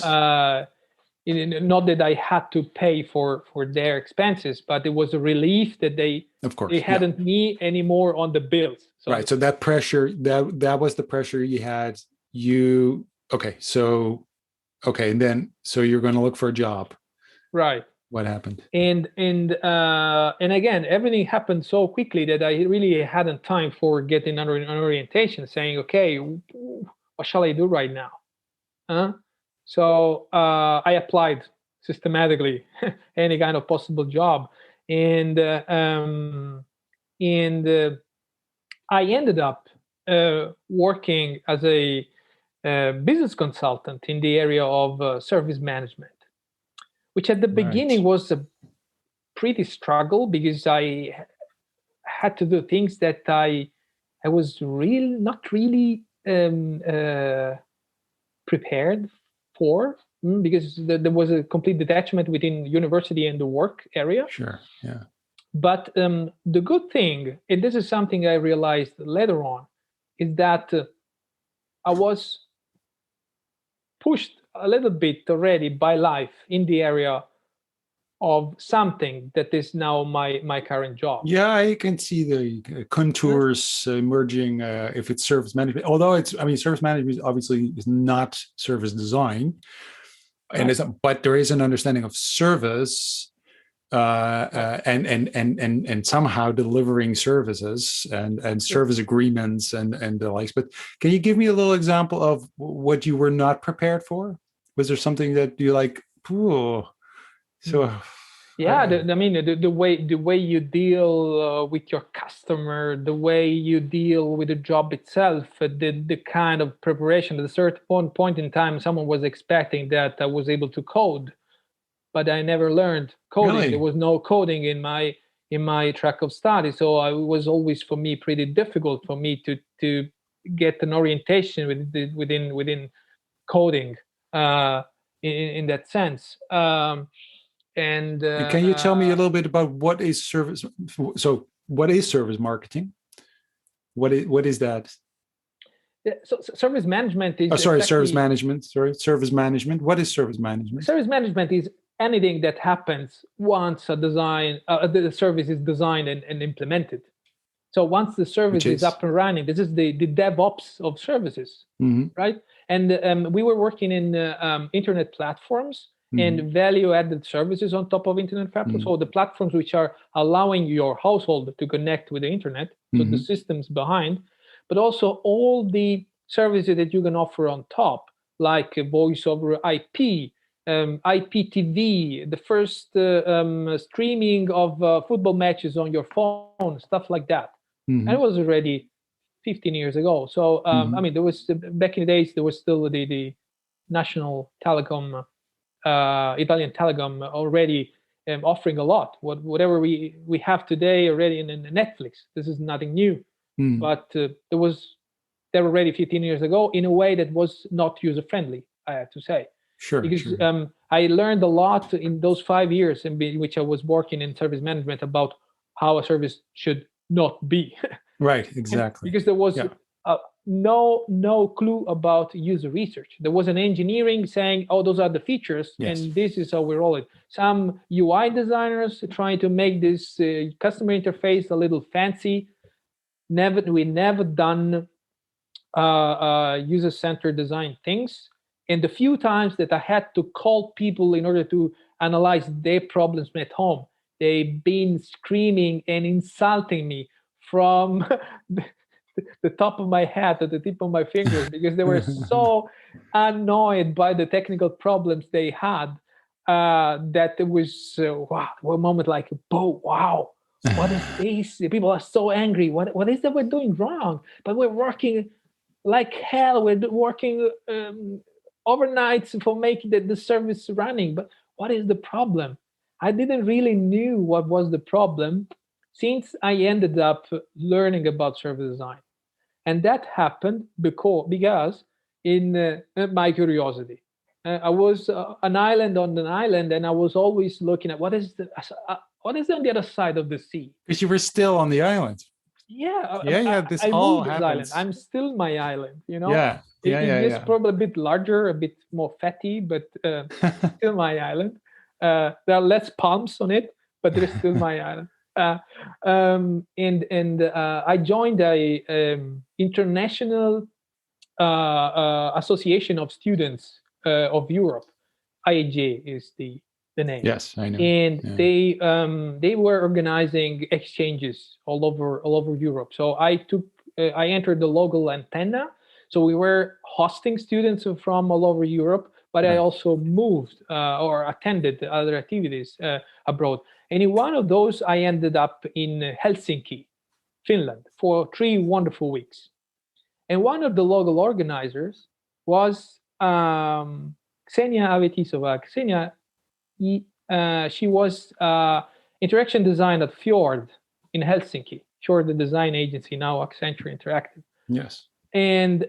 not that I had to pay for their expenses, but it was a relief that Of they course. Yeah. hadn't me anymore on the bills. So Right. So that pressure, that was the pressure you had. You okay, so okay, and then so you're going to look for a job. right. What happened? And again, everything happened so quickly that I really hadn't time for getting an orientation, saying, okay, what shall I do right now? So I applied systematically any kind of possible job, and I ended up working as a business consultant in the area of service management, which at the Right. beginning was a pretty struggle, because I had to do things that I was not really prepared for, because there was a complete detachment within university and the work area. Sure. Yeah. But the good thing, and this is something I realized later on, is that I was pushed a little bit already by life in the area of something that is now my current job. Yeah, I can see the contours emerging if it's service management. Although service management obviously is not service design, and Right. but there is an understanding of service and somehow delivering services and Sure. service agreements and the likes. But can you give me a little example of what you were not prepared for? Was there something that you like? Ooh, so Yeah, I mean, the way you deal with your customer, the way you deal with the job itself, the kind of preparation. At a certain point in time, someone was expecting that I was able to code, but I never learned coding. There really was no coding in my track of study, so it was always for me pretty difficult for me to get an orientation within coding, uh, in that sense. And And can you tell me a little bit about what is service? So, what is service marketing? What is that? yeah, so service management Oh, is sorry, service exactly management. Sorry, service management. What is service management? service management is anything that happens once the service is designed and implemented. So once the Which service is is up and running, this is the DevOps of services, mm-hmm, right? And we were working in internet platforms mm-hmm, and value-added services on top of internet platforms. mm-hmm, So the platforms which are allowing your household to connect with the internet, so the mm-hmm. systems behind, but also all the services that you can offer on top, like voice over IP, IPTV, the first streaming of football matches on your phone, stuff like that. And it Mm-hmm. was already 15 years ago. So I mean, there was back in the days there was still the national telecom, Italian telecom already offering a lot. Whatever we have today already in Netflix. This is nothing new, but there already 15 years ago in a way that was not user friendly. I have to say. Sure. Because I learned a lot in those 5 years in which I was working in service management about how a service should not be. Right, exactly. Because there was no clue about user research. There was an engineering saying, "Oh, those are the features, and this is how we roll it." Some UI designers trying to make this customer interface a little fancy. We never done user-centered design things. And the few times that I had to call people in order to analyze their problems at home, they've been screaming and insulting me from the top of my head to the tip of my fingers because they were so annoyed by the technical problems they had that it was wow, one moment like, "Oh, wow, what is this? People are so angry. What is that we're doing wrong? But we're working like hell. We're working overnights for making the service running. But what is the problem?" I didn't really knew what was the problem since I ended up learning about service design. And that happened because in my curiosity. I was an island on an island, and I was always looking at what is on the other side of the sea. Because you were still on the island. Yeah. This I all moved this happens. island. I'm still my island. Yeah. It is probably a bit larger, a bit more fatty, but still my island. There are less palms on it, but it is still my island. And I joined a international association of students of Europe. IAJ is the name. Yes, I know. And they were organizing exchanges all over Europe. So I entered the local antenna. So we were hosting students from all over Europe, but I also moved or attended other activities abroad. And in one of those, I ended up in Helsinki, Finland, for 3 wonderful weeks. And one of the local organizers was Ksenia Avetisova. Ksenia, she was interaction design at Fjord in Helsinki. Fjord, the design agency, now Accenture Interactive. Yes. And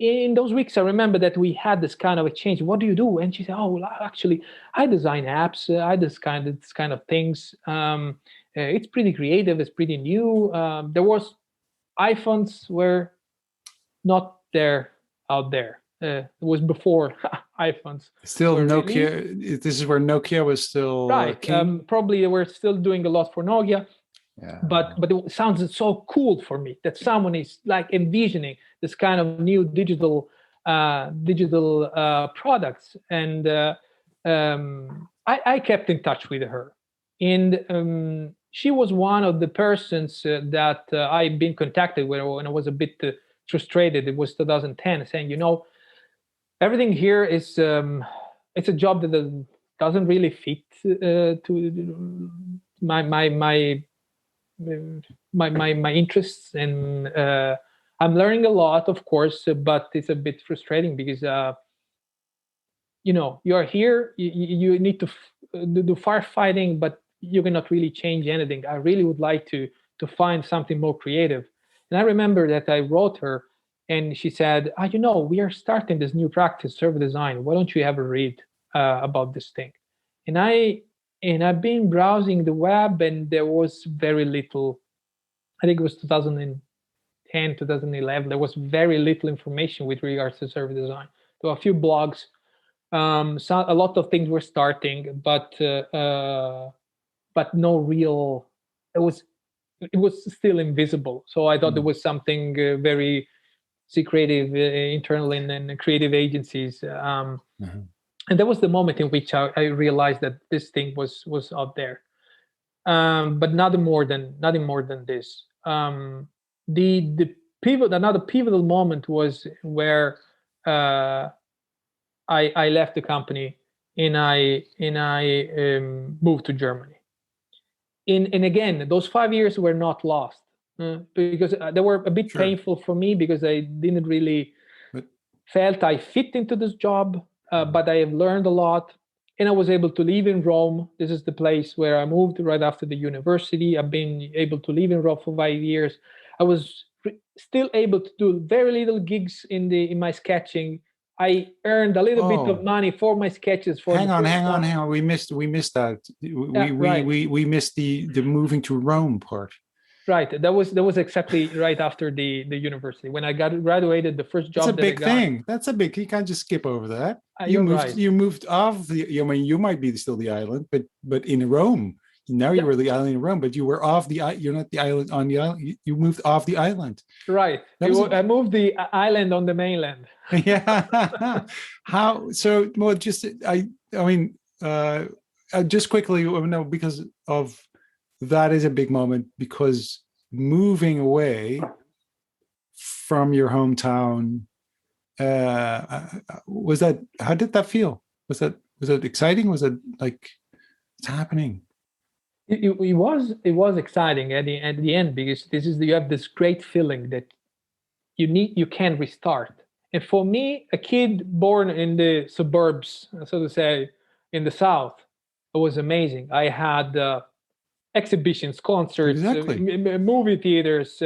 in those weeks, I remember that we had this kind of exchange. What do you do? And she said, "Oh, well, actually, I design apps. I this kind of things. It's pretty creative. It's pretty new. There was iPhones were not there out there. It was before iPhones. Still Nokia. Released. This is where Nokia was still right. King. Probably they were still doing a lot for Nokia. Yeah. But it sounds so cool for me that someone is like envisioning this kind of new digital products, and I kept in touch with her, and she was one of the persons that I've been contacted with when I was a bit frustrated. It was 2010, saying, everything here is it's a job that doesn't really fit to my interests, and I'm learning a lot, of course, but it's a bit frustrating because you are here, you need to do firefighting, but you cannot really change anything. I really would like to find something more creative. And I remember that I wrote her, and she said, we are starting this new practice, service design. Why don't you have a read about this thing? And I've been browsing the web, and there was very little. I think it was 2010, 2011. There was very little information with regards to service design. There were a few blogs. A lot of things were starting, but no real. It was still invisible. So I thought there was something very secretive internal in creative agencies. And that was the moment in which I realized that this thing was out there, but nothing more than this. Another pivotal moment was where I left the company, and I moved to Germany. And again, those 5 years were not lost. because they were a bit Sure. painful for me because I didn't really But felt I fit into this job, but I have learned a lot. And I was able to live in Rome. This is the place where I moved right after the university. I've been able to live in Rome for 5 years. I was still able to do very little gigs in my sketching. I earned a little bit of money for my sketches for hang the on, first hang on, time. hang on. We missed that. Yeah, right. We missed the moving to Rome part. Right. That was exactly right after the university. When I got graduated, the first That's a job that I big got. thing. That's a big. You can't just skip over that. You're right. You moved off the. I mean, you might be still the island, but in Rome. Now you Yeah, were the island in Rome, but you were off the. You're not the island on the island. You moved off the island. right. That was I moved the island on the mainland. yeah. How so? Well, just I mean, just quickly, no, because of that is a big moment because moving away from your hometown was that how did that feel? Was that exciting? Was it like it's happening? It was exciting at the end because you have this great feeling that you can restart. And for me, a kid born in the suburbs, so to say, in the south, it was amazing. I had exhibitions, concerts, Exactly. movie theaters,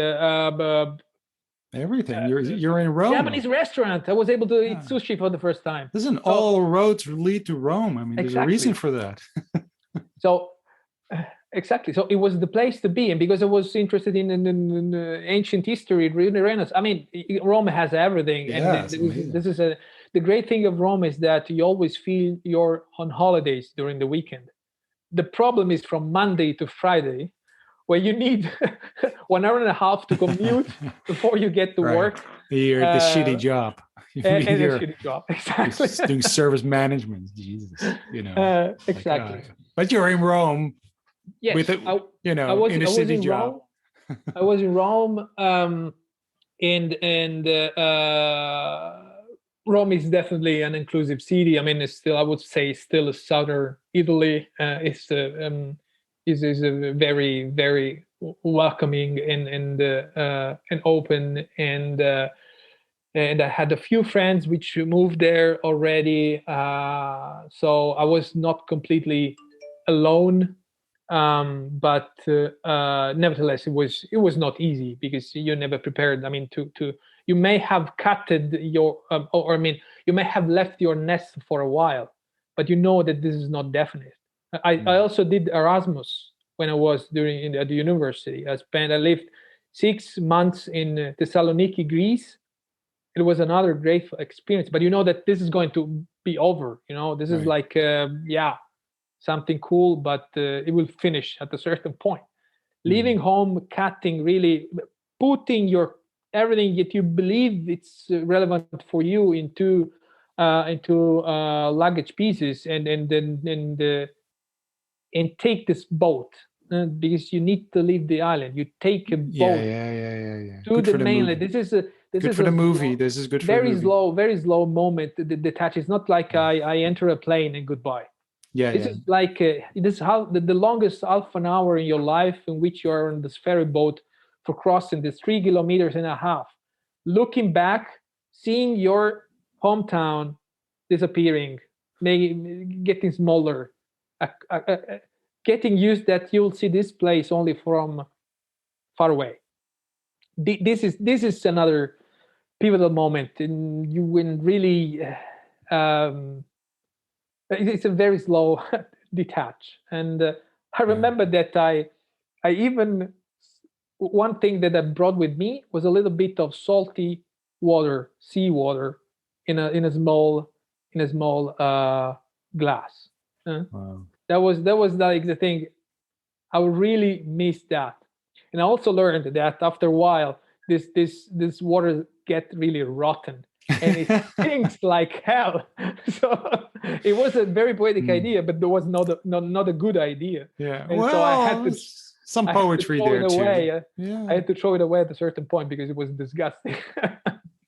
Everything. You're in Rome. Japanese restaurant. I was able to eat Yeah. sushi for the first time. Listen, So all roads lead to Rome. I mean, there's a reason exactly. for that. So exactly. So it was the place to be, and because I was interested in ancient history, Renaissance. I mean, Rome has everything, and Yeah, it's amazing. this is the great thing of Rome is that you always feel you're on holidays during the weekend. The problem is from Monday to Friday, where you need 1 hour and a half to commute before you get to Right. work. You're the shitty job. And a You're shitty job. Exactly. doing service management. Jesus, Exactly. Like, but you're in Rome Yes, with it, I was in a I was city in job. Rome. I was in Rome, and Rome is definitely an inclusive city. I mean, it's still I would say still a southern Italy. Is a very very welcoming and open and I had a few friends which moved there already. So I was not completely alone, but nevertheless, it was not easy because you never prepared. I mean, to you may have cutted your, or I mean, you may have left your nest for a while, but you know that this is not definite. I also did Erasmus when I was at the university. I lived 6 months in Thessaloniki, Greece. It was another great experience, but you know that this is going to be over. This is Right. like something cool, but it will finish at a certain point. Leaving home, cutting, really putting your everything that you believe it's relevant for you into luggage pieces, and take this boat, because you need to leave the island. You take a Yeah, boat yeah. to Good the for the mainland. movie. This Good is for a the movie. This is good for the movie. very slow moment. The detach. It's not like I enter a plane and goodbye. Yeah, This yeah. is like this is how the longest half an hour in your life in which you are on this ferry boat for crossing this 3 kilometers and a half, looking back, seeing your hometown disappearing, getting smaller, getting used that you'll see this place only from far away. This is another pivotal moment, and you will really it's a very slow detach. And I Yeah. remember that I even one thing that I brought with me was a little bit of salty water, seawater, in a small glass. Wow. That was like the thing. I really miss that. And I also learned that after a while, this water get really rotten, and it stinks like hell. So it was a very poetic idea, but there was not a good idea. Yeah. And so I had Well, to some I had to poetry throw it there too. away. I Yeah. had to throw it away at a certain point because it was disgusting.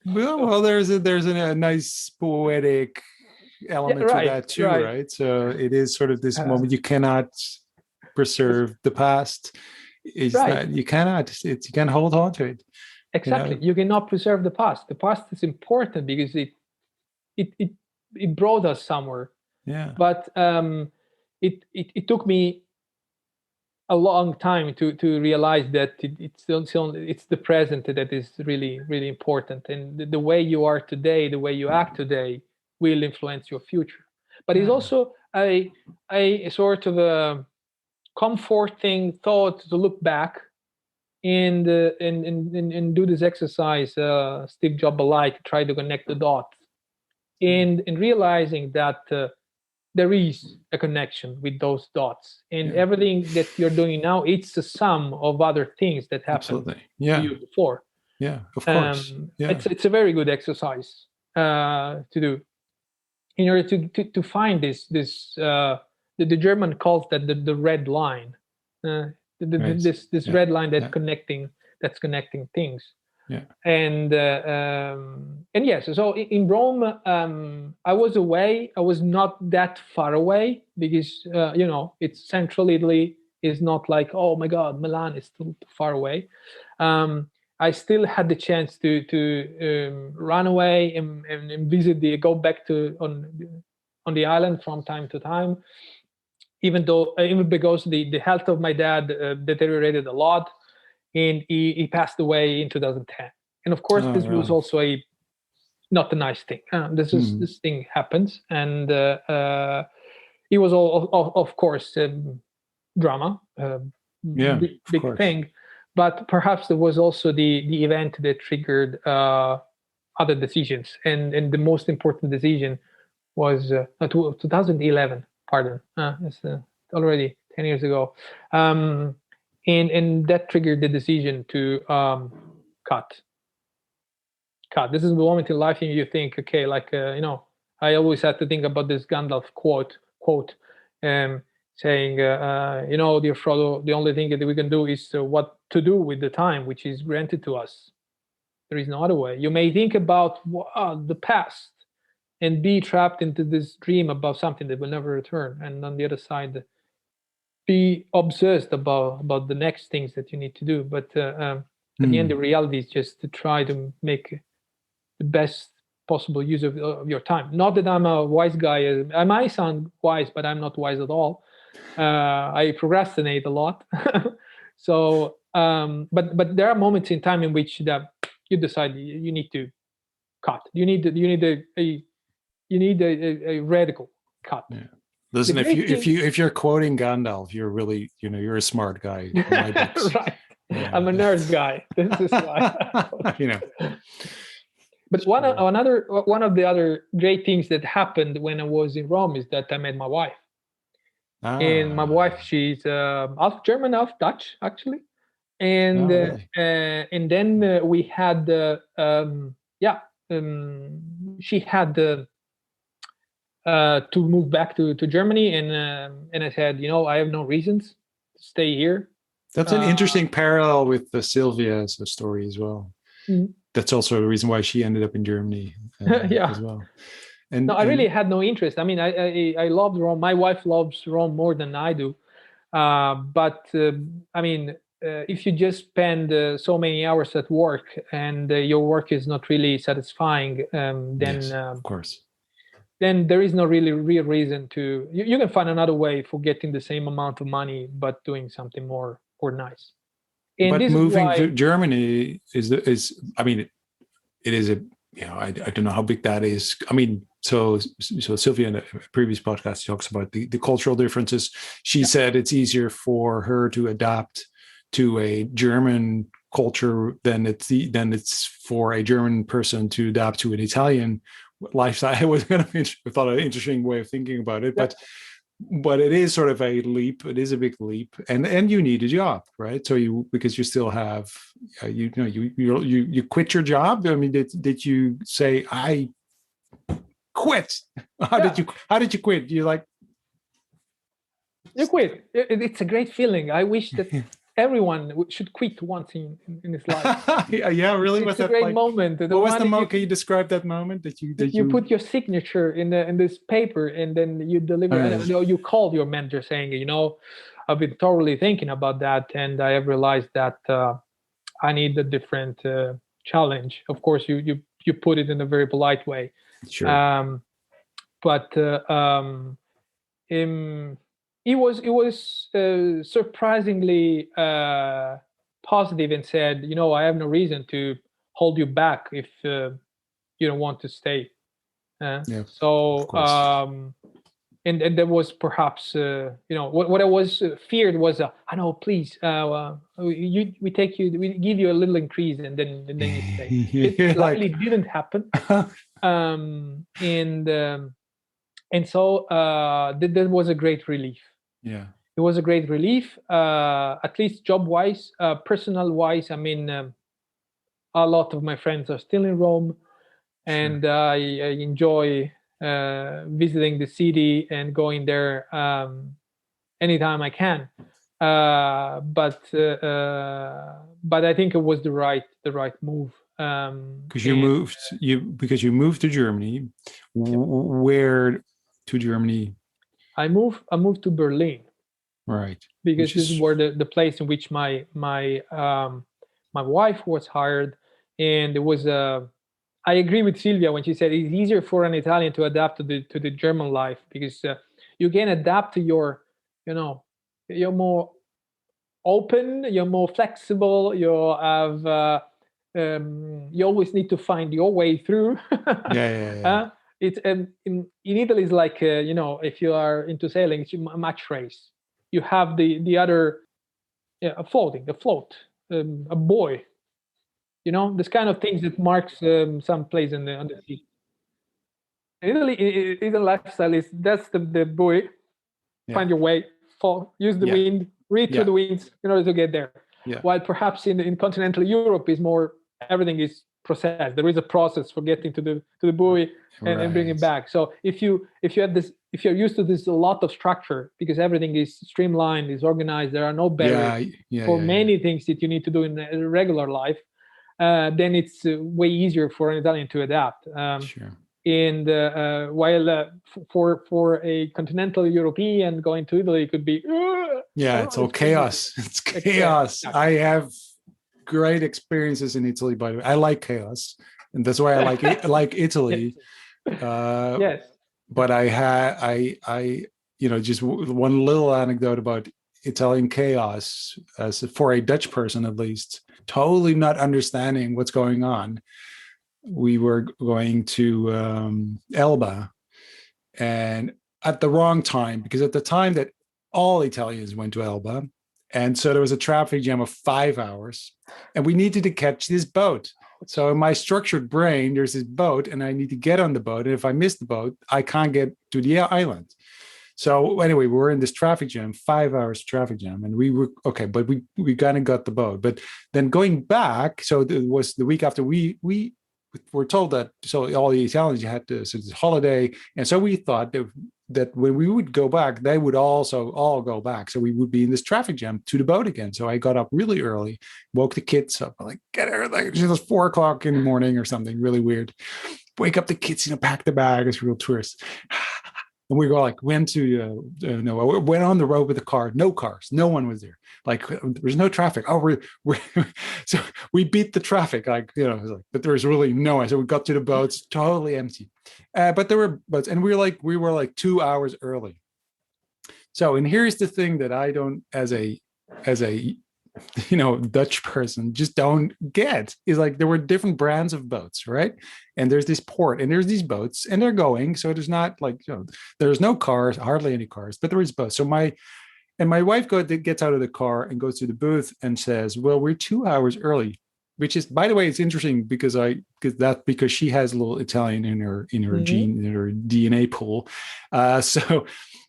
Well, there's a nice poetic Yeah, element to right, that too, right. right? So it is sort of this Uh, moment you cannot preserve the past. is Right. that you cannot. You can't hold on to it. Exactly. You cannot preserve the past. The past is important because it it, it brought us somewhere. Yeah. But it took me a long time to realize that it's the present that is really really important, and the way you are today, the way you act today, will influence your future. But it's Yeah. also a sort of a comforting thought to look back and do this exercise, Steve Jobs alike, try to connect the dots, and realizing that there is a connection with those dots, and Yeah. everything that you're doing now, it's a sum of other things that happened Absolutely. to Yeah. you before. Yeah. Of course. Yeah. It's a very good exercise to do in order to find the German calls that the red line, Right. this Yeah. red line Yeah. that's connecting things. Yeah. And yes, so in Rome, I was away. I was not that far away because it's central Italy. Is not like, oh my God, Milan is still too far away. I still had the chance to run away and visit go back to on the island from time to time, even because the health of my dad deteriorated a lot, and he passed away in 2010. And of course, Oh, this was really? also a not a nice thing. This thing happens, and it was all of course drama, Yeah. Of big course. thing. But perhaps there was also the event that triggered other decisions, and the most important decision was 2011. Pardon, it's already 10 years ago, and that triggered the decision to cut. Cut. This is the moment in life and you think, okay, like I always had to think about this Gandalf quote, um, saying, dear Frodo, the only thing that we can do is what to do with the time which is granted to us. There is no other way. You may think about the past and be trapped into this dream about something that will never return, and on the other side, be obsessed about the next things that you need to do. But at the end, the reality is just to try to make the best possible use of your time. Not that I'm a wise guy. I might sound wise, but I'm not wise at all. I procrastinate a lot. So, but there are moments in time in which that you decide you need to cut. You need a radical cut. Yeah. The Listen, if great thing, you're quoting Gandalf, you're really, you're a smart guy in my books. right? Yeah. I'm a nerd guy. This is why. But one of the other great things that happened when I was in Rome is that I met my wife. And my wife, she's half German, half Dutch, actually. And really? And then we had she had to move back to Germany, and I said, I have no reasons to stay here. That's an interesting parallel with the Sylvia's story as well. Mm-hmm. That's also the reason why she ended up in Germany yeah. as well. No, I really had no interest. I mean, I loved Rome. My wife loves Rome more than I do. But I mean, if you just spend so many hours at work and your work is not really satisfying, then yes, of course. Then there is no really real reason to. You can find another way for getting the same amount of money, but doing something more nice. And but this moving is why, to Germany is I mean, it is a I don't know how big that is. I mean, so Sylvia in a previous podcast talks about the cultural differences. She said it's easier for her to adapt to a German culture than it's for a German person to adapt to an Italian lifestyle. It was kind of I thought an interesting way of thinking about it, but it is sort of a leap. It is a big leap, and you need a job, right? So because you still have you quit your job. I mean, did you say I quit? How did you quit? You quit. It's a great feeling. I wish that everyone should quit once in his life. Yeah, really? It's a great moment. What was the moment? Can you describe that moment that you put your signature in this paper and then you deliver? You call your manager saying, I've been thoroughly thinking about that, and I have realized that I need a different challenge. Of course, you put it in a very polite way, Sure. but it was surprisingly positive, and said, I have no reason to hold you back if you don't want to stay. Yeah, of So course. and there was perhaps what I was feared was I know, please, we take you, we give you a little increase, and then you stay. It You're luckily like, didn't happen. And so that was a great relief. yeah, It was a great relief, at least job wise. Personal wise, I mean, a lot of my friends are still in Rome, sure. and I enjoy visiting the city and going there anytime I can. But I think it was the right move. Because And you moved to Germany. Where to Germany? I moved to Berlin, Right. because Which this is is where the place in which my wife was hired. And it was I agree with Silvia when she said it's easier for an Italian to adapt to the German life, because you can adapt to you know you're more open, you're more flexible, you always need to find your way through. yeah, yeah, yeah. uh, it's in Italy, it's like if you are into sailing, it's a match race. You have the other, yeah, a float, a buoy, this kind of things that marks some place on the sea. In Italy, Italy lifestyle is that's the buoy. Yeah, Find your way, fall, use the yeah, wind, read through yeah, the winds in order to get there. yeah. While perhaps in continental Europe is more, everything is processed. There is a process for getting to the buoy and bringing Right. it back. So if you're used to this a lot of structure, because everything is streamlined, is organized, there are no barriers Yeah, yeah, for yeah, yeah. many things that you need to do in a regular life, then it's way easier for an Italian to adapt. Sure. And while for a continental European, going to Italy could be, I Yeah, don't it's know, all it's crazy. chaos. It's chaos. Exactly. I have great experiences in Italy, by the way. I like chaos, and that's why I like it. I like Yes. Italy. Uh, Yes. but just one little anecdote about Italian chaos, as for a Dutch person at least, totally not understanding what's going on. We were going to Elba, and at the wrong time, because at the time that all Italians went to Elba, and so there was a traffic jam of 5 hours, and we needed to catch this boat. So in my structured brain, there's this boat, and I need to get on the boat. And if I miss the boat, I can't get to the island. So anyway, we were in this traffic jam, 5 hours traffic jam, and we were okay, but we kind of got the boat. But then going back, so it was the week after we were told that, so all the Italians had this holiday, and so we thought that when we would go back, they would also all go back. So we would be in this traffic jam to the boat again. So I got up really early, woke the kids up, I'm like, get her, like it was 4 o'clock in the morning or something really weird. Wake up the kids, pack the bag as real tourists. And we go like, went on the road with the car, no cars, no one was there. Like there's no traffic. Oh, we're so we beat the traffic, but there was really no one. So we got to the boats, totally empty. But there were boats, and we were like 2 hours early. So, and here's the thing that I don't, as a Dutch person, just don't get, is like there were different brands of boats, right? And there's this port and there's these boats and they're going. So there's not like, there's no cars, hardly any cars, but there is boats. So my wife gets out of the car and goes to the booth and says, well, we're 2 hours early, which is, by the way, it's interesting because she has a little Italian in her Mhm. gene, in her DNA pool. So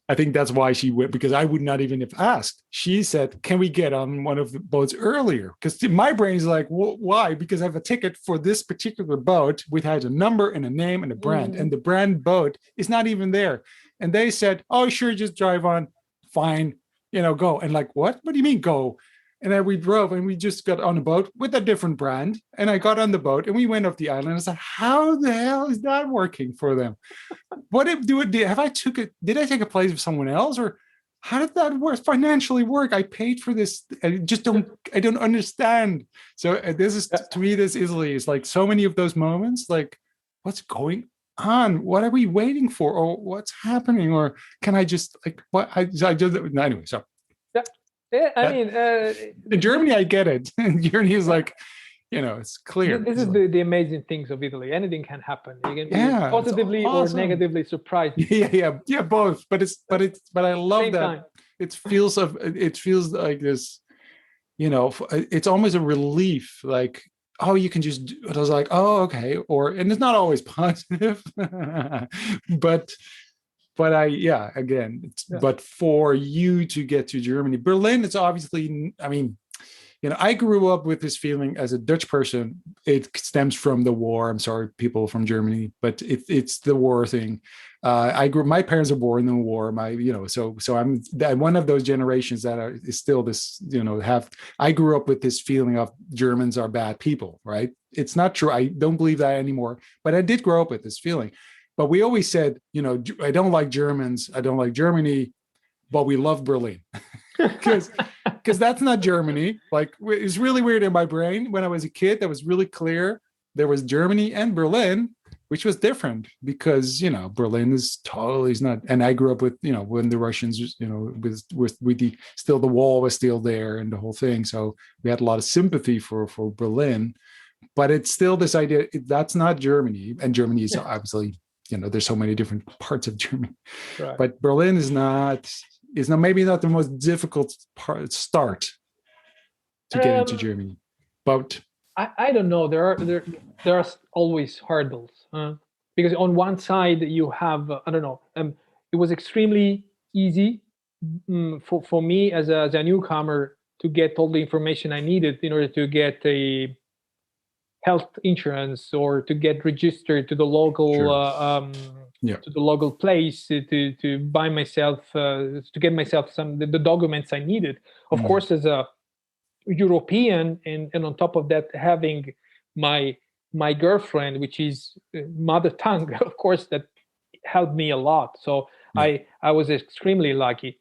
I think that's why she went, because I would not even have asked. She said, can we get on one of the boats earlier? Because my brain is like, well, why? Because I have a ticket for this particular boat, which has a number and a name and a brand, and the brand boat is not even there. And they said, oh, sure, just drive on. Fine, go. And like, what? What do you mean go? And then we drove and we just got on a boat with a different brand. And I got on the boat and we went off the island. I said, how the hell is that working for them? What if have I took it? Did I take a place of someone else, or how did that work financially work? I paid for this. I don't understand. So this is, to me, this Italy is like so many of those moments, like, what's going on? What are we waiting for? Or what's happening? Or can I just, like, what? I just, anyway, so. Yeah, yeah. I That, mean, in Germany, I get it. In Germany is like, it's clear. this It's is like, the amazing things of Italy. Anything can happen. You can be yeah, it's positively or awesome. negatively surprised Yeah, both. But I love same that. time. It feels like this, it's almost a relief, like, oh, you can just I was like, oh, okay. And it's not always positive. but yeah, again, Yeah. but for you to get to Germany, Berlin, it's obviously, I mean, I grew up with this feeling as a Dutch person. It stems from the war. I'm sorry, people from Germany, but it's the war thing. My parents were born in the war. So I'm one of those generations that is still this, I grew up with this feeling of Germans are bad people, right? It's not true. I don't believe that anymore, but I did grow up with this feeling. But we always said, I don't like Germans. I don't like Germany, but we love Berlin. Because that's not Germany. Like, it's really weird in my brain. When I was a kid, that was really clear. There was Germany and Berlin, which was different because Berlin is not. And I grew up with when the Russians, with the still the wall was still there and the whole thing. So we had a lot of sympathy for Berlin, but it's still this idea that's not Germany, and Germany is obviously there's so many different parts of Germany, Right. but Berlin is maybe not the most difficult start to get into Germany. But I don't know. There are always hurdles, because on one side you have I don't know. It was extremely easy for me as a newcomer to get all the information I needed in order to get a health insurance or to get registered to the local sure. Yeah. to the local place to buy myself to get myself the documents I needed. Of course, as a European, and on top of that, having my girlfriend, which is mother tongue, of course, that helped me a lot. So Yeah. I was extremely lucky.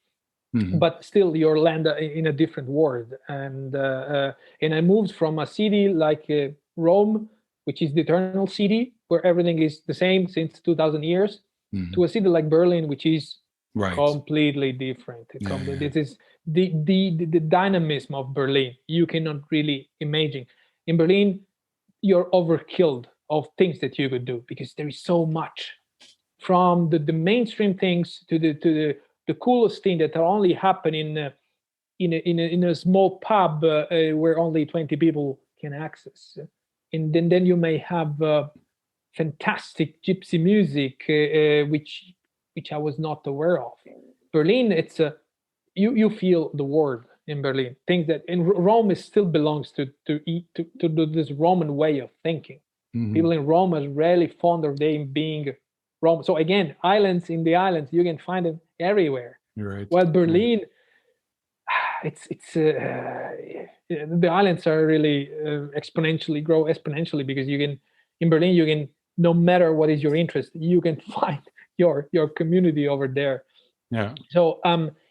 But still, you're land in a different world, and I moved from a city like Rome, which is the eternal city where everything is the same since 2000 years, to a city like Berlin, which is Right. completely different. Yeah. This is the dynamism of Berlin. You cannot really imagine. In Berlin, you're overkilled of things that you could do because there is so much, from the mainstream things to the coolest thing that are only happen in a small pub where only 20 people can access. And then you may have fantastic gypsy music, which I was not aware of. Berlin, it's a you feel the world in Berlin. Things that in Rome is still belongs to this Roman way of thinking. People in Rome are really fond of them being Rome. So again, islands in the islands, you can find them everywhere. You're right. Well, Berlin, it's the islands are really grow exponentially because you can in Berlin you can, no matter what is your interest, you can find your community over there. Yeah. So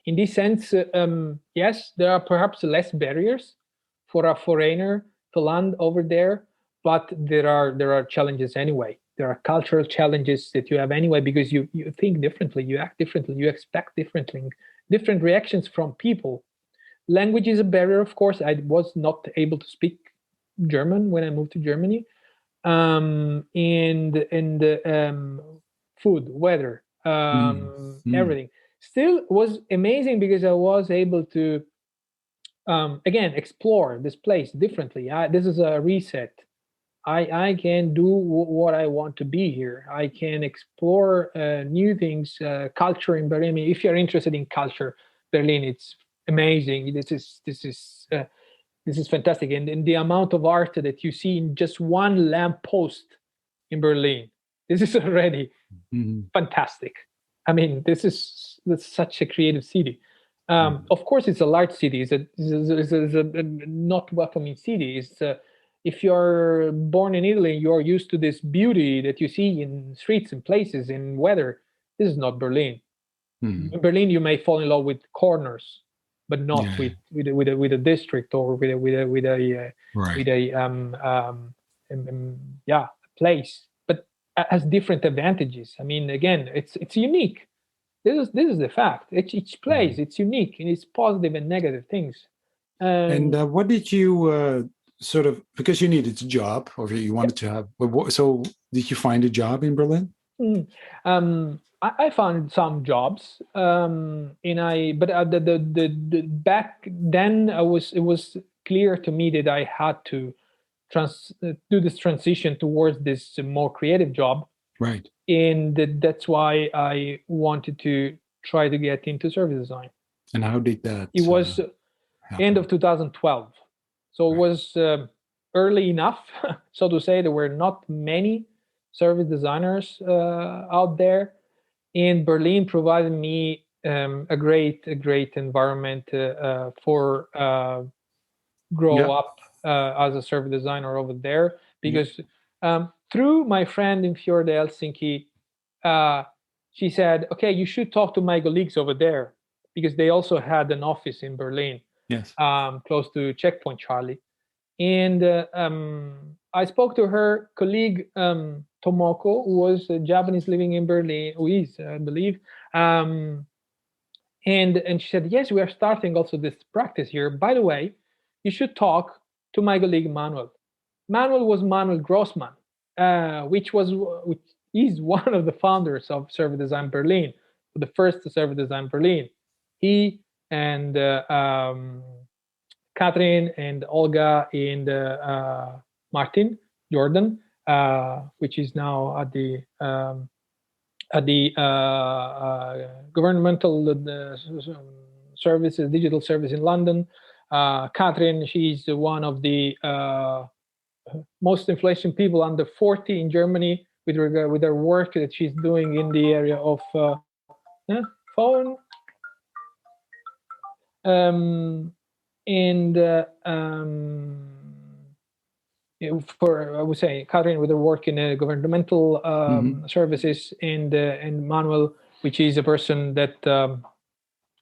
in this sense, yes, there are perhaps less barriers for a foreigner to land over there, but there are challenges anyway. There are cultural challenges that you have anyway because you think differently, you act differently, you expect differently, different reactions from people. Language is a barrier, of course. I was not able to speak German when I moved to Germany, and food, weather, everything. Still was amazing because I was able to again explore this place differently. This is a reset. I can do what I want to be here. I can explore new things, culture in Berlin. I mean, if you're interested in culture, Berlin, it's amazing. This is fantastic, and the amount of art that you see in just one lamp post in Berlin, this is already fantastic. I mean, that's such a creative city. Of course, it's a large city. It's a not welcoming city. If you're born in Italy, you're used to this beauty that you see in streets and places in weather. This is not Berlin. Hmm. In Berlin, you may fall in love with corners, but not Yeah. with a district or Right. with a yeah, place. But has different advantages. I mean, again, it's unique. This is the fact. Each place Mhm. it's unique in its positive and negative things. And Um, what did you sort of, because you needed a job or you yeah. wanted to have, so did you find a job in Berlin? Mm. I found some jobs, but the back then it was clear to me that I had to do this transition towards this more creative job, Right. and that's why I wanted to try to get into service design. And how did that It was end happen? of 2012, so it Right. was early enough, so to say. There were not many service designers out there, and Berlin provided me a great environment for grow Yeah. up as a service designer over there, Yeah. because through my friend in Fjord Helsinki, uh, she said, "Okay, you should talk to my colleagues over there because they also had an office in Berlin, Yes. close to Checkpoint Charlie." And I spoke to her colleague, Tomoko, who was a Japanese living in Berlin, who is, I believe. Um, and she said, "Yes, we are starting also this practice here. By the way, you should talk to my colleague Manuel." Manuel was Manuel Grossman, which is one of the founders of Service Design Berlin, the first Service Design Berlin. He and Catherine and Olga and Martin Jordan, which is now at the governmental services, digital service in London. Catherine, she's one of the most influential people under 40 in Germany with regard with her work that she's doing in the area of phone, um, and for I would say Catherine with her work in governmental Hmm. services, and Manuel, which is a person that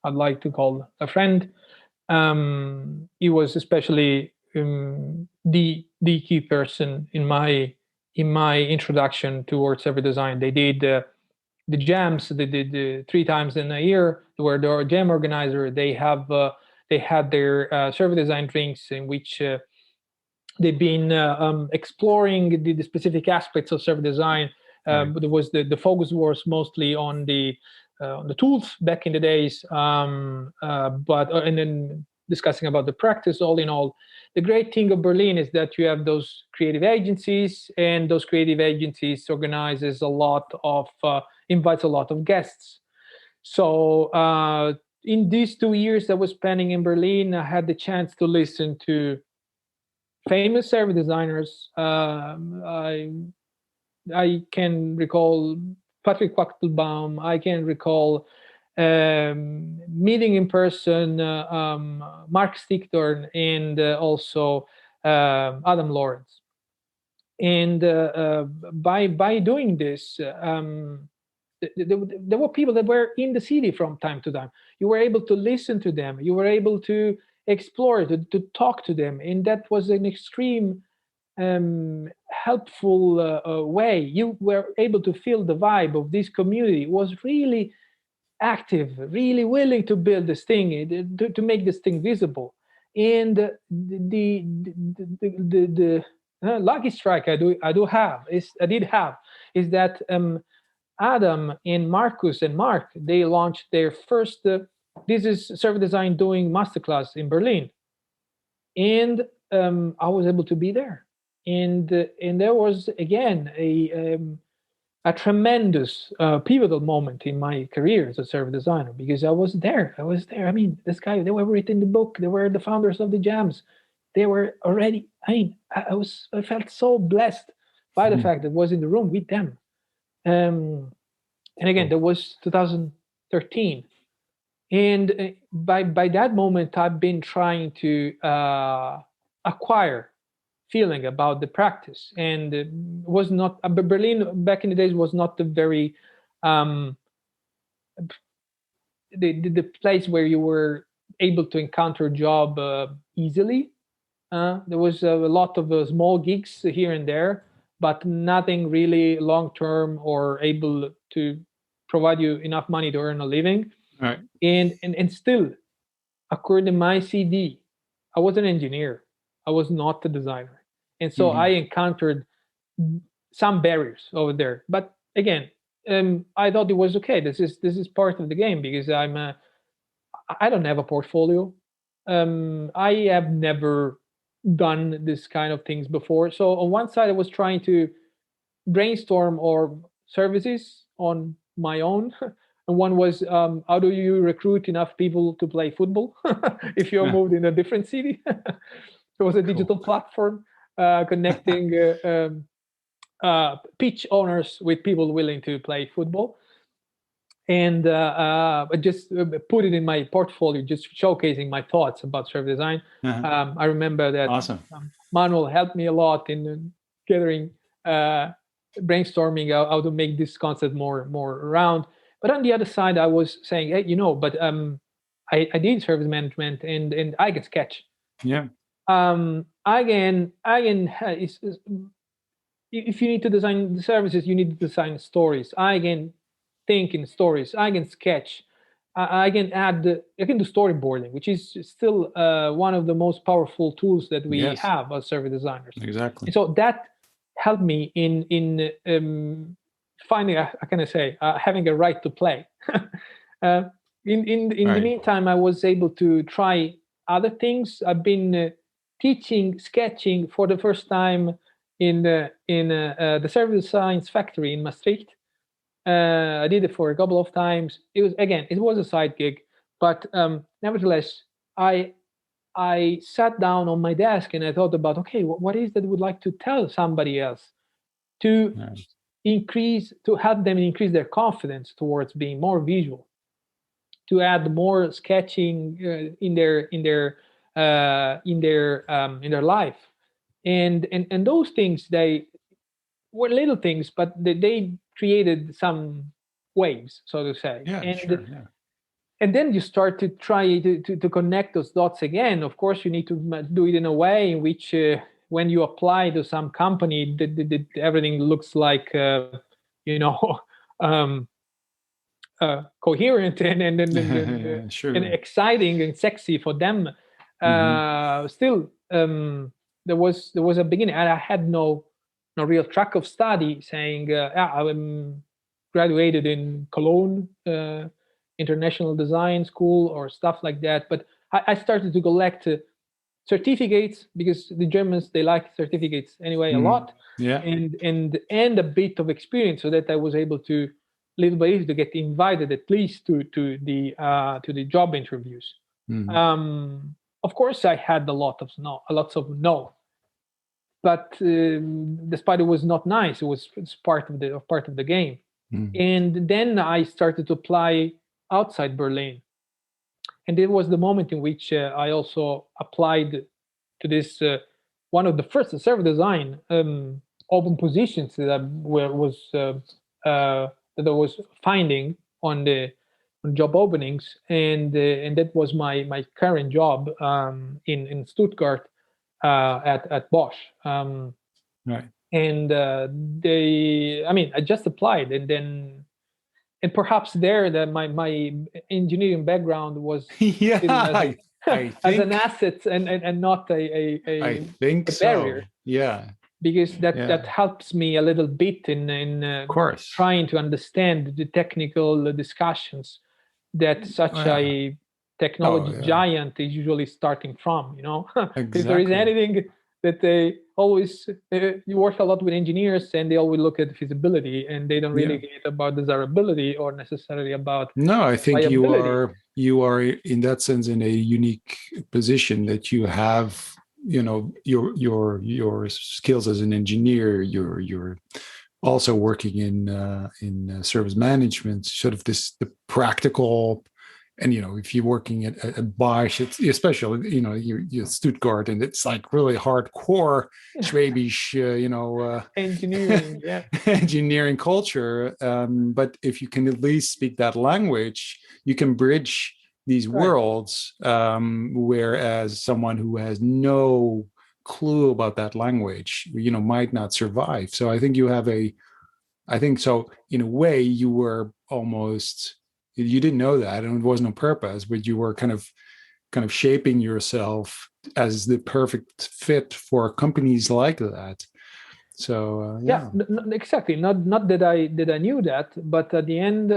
I'd like to call a friend. He was especially the key person in my introduction towards service design. They did the jams. They did 3 times in a year. They were the jam organizer. They had their service design drinks in which they've been exploring the specific aspects of service design. Right. But the focus was mostly on the tools back in the days, but and then discussing about the practice. All in all, the great thing of Berlin is that you have those creative agencies, and those creative agencies organizes a lot of invites a lot of guests. So in these 2 years I was spending in Berlin, I had the chance to listen to famous service designers. I can recall Patrick Wachtelbaum. I can recall meeting in person Mark Sticktorn and also Adam Lawrence. And by doing this, there were people that were in the city from time to time. You were able to listen to them. You were able to explore, to talk to them, and that was an extreme helpful way. You were able to feel the vibe of this community. It was really active, really willing to build this thing, to make this thing visible. And the lucky strike I did have is that Adam and Marcus and Mark, they launched their first this is service design doing masterclass in Berlin, and I was able to be there, and there was again a tremendous pivotal moment in my career as a service designer, because I was there. I was there. I mean, this guy, they were written the book. They were the founders of the jams. They were already. I mean, I felt so blessed by the Mhm. fact that I was in the room with them. Um, and again, Cool. that was 2013, and by that moment I've been trying to acquire feeling about the practice, and was not Berlin back in the days was not the very um, the place where you were able to encounter a job easily. There was a lot of small gigs here and there, but nothing really long term or able to provide you enough money to earn a living. Right. And still, according to my CD, I was an engineer. I was not a designer, and so I encountered some barriers over there. But again, I thought it was okay. This is part of the game because I don't have a portfolio. I have never done this kind of things before. So on one side, I was trying to brainstorm or services on my own. And one was, how do you recruit enough people to play football if you're moved in a different city? There was a digital platform connecting pitch owners with people willing to play football. And I just put it in my portfolio, just showcasing my thoughts about service design. I remember that Awesome. Manuel helped me a lot in gathering, brainstorming how to make this concept more round. But on the other side, I was saying, hey, but I did service management and I can sketch. Yeah. Again, if you need to design the services, you need to design stories. I can think in stories. I can sketch. I can I can do storyboarding, which is still one of the most powerful tools that we have as service designers. Exactly. And so that helped me in finding, how can I say, having a right to play. In the meantime, I was able to try other things. I've been teaching sketching for the first time in the service science factory in Maastricht. I did it for a couple of times. It was a side gig, but nevertheless, I sat down on my desk and I thought about, okay, what is that I would like to tell somebody else to help them increase their confidence towards being more visual, to add more sketching in their life, and those things, they were little things, but they created some waves, so to say. And then you start to try to connect those dots again. Of course, you need to do it in a way in which when you apply to some company, everything looks like um, coherent and exciting and sexy for them. Still, there was a beginning, and I had no real track of study, saying I'm graduated in Cologne International Design School or stuff like that. But I started to collect certificates, because the Germans, they like certificates anyway a lot, and a bit of experience, so that I was able to little by little to get invited at least to the job interviews. Of course, I had lots of no, but despite it was not nice, it's part of the game. And then I started to apply outside Berlin, and it was the moment in which I also applied to this one of the first service design open positions that I was finding on the job openings, and that was my current job in Stuttgart at Bosch. Right. And I just applied, and perhaps there that my engineering background was as an asset and not a barrier. So. Yeah. Because that helps me a little bit in trying to understand the technical discussions that such a technology giant is usually starting from. If there is anything that they always you work a lot with engineers, and they always look at feasibility, and they don't really get about desirability or necessarily about I think viability. you are in that sense in a unique position, that you have your skills as an engineer. You're also working in service management, sort of the practical and if you're working at Bosch, it's especially you're Stuttgart, and it's like really hardcore Schwabish, Engineering, yeah. engineering culture. But if you can at least speak that language, you can bridge these Right. worlds. Whereas someone who has no clue about that language, might not survive. So I think so. In a way, you were almost, you didn't know that, and it wasn't on purpose, but you were kind of shaping yourself as the perfect fit for companies like that. So Yeah, exactly. Not that I knew that, but at the end,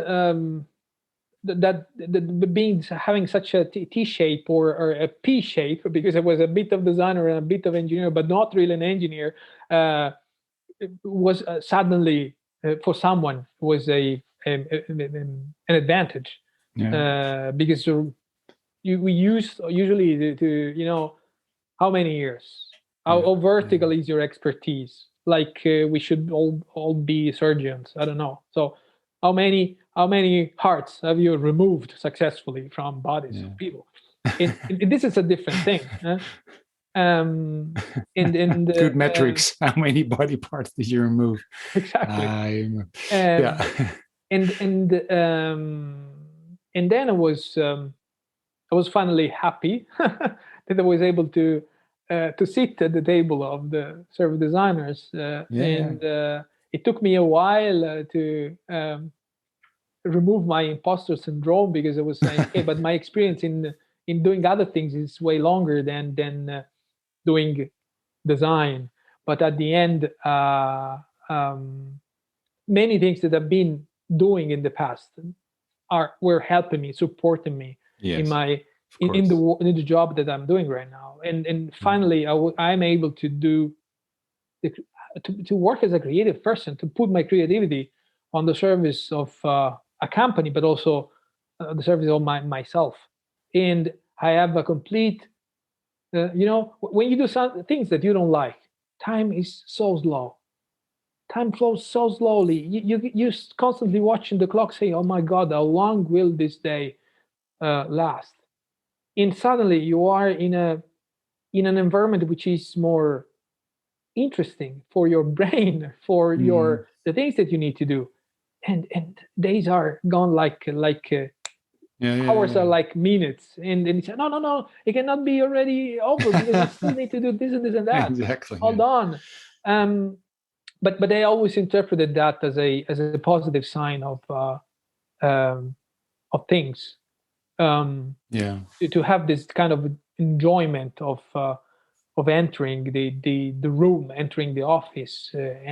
that being having such a T shape or a P shape, because I was a bit of designer and a bit of engineer, but not really an engineer, was suddenly for someone was an advantage, yeah, because we use usually to how many years, yeah, how yeah, vertical is your expertise, like we should all be surgeons, I don't know. So how many hearts have you removed successfully from bodies yeah. of people? And this is a different thing, huh? um and Good metrics. How many body parts did you remove? exactly. I'm, um yeah, and then I was finally happy that I was able to sit at the table of the service designers, yeah, and it took me a while to remove my imposter syndrome, because I was saying, okay, but my experience in doing other things is way longer than doing design. But at the end, um, many things that I've been doing in the past were helping me, supporting me in yes, my of course. in the job that I'm doing right now. And Mm. finally, I'm able to do the, to work as a creative person, to put my creativity on the service of a company, but also the service of myself. And I have a complete, when you do some things that you don't like, time is so slow. Time flows so slowly. You constantly watching the clock, say, "Oh my God, how long will this day last?" And suddenly you are in an environment which is more interesting for your brain, for Mm. your the things that you need to do, and days are gone like Yeah, yeah, hours are yeah. like minutes, and you say, no, no, no, it cannot be already over, because I still need to do this and this and that. Exactly. Hold Yeah. on. But I always interpreted that as a positive sign um, of things, Yeah. to have this kind of enjoyment of entering the room, entering the office,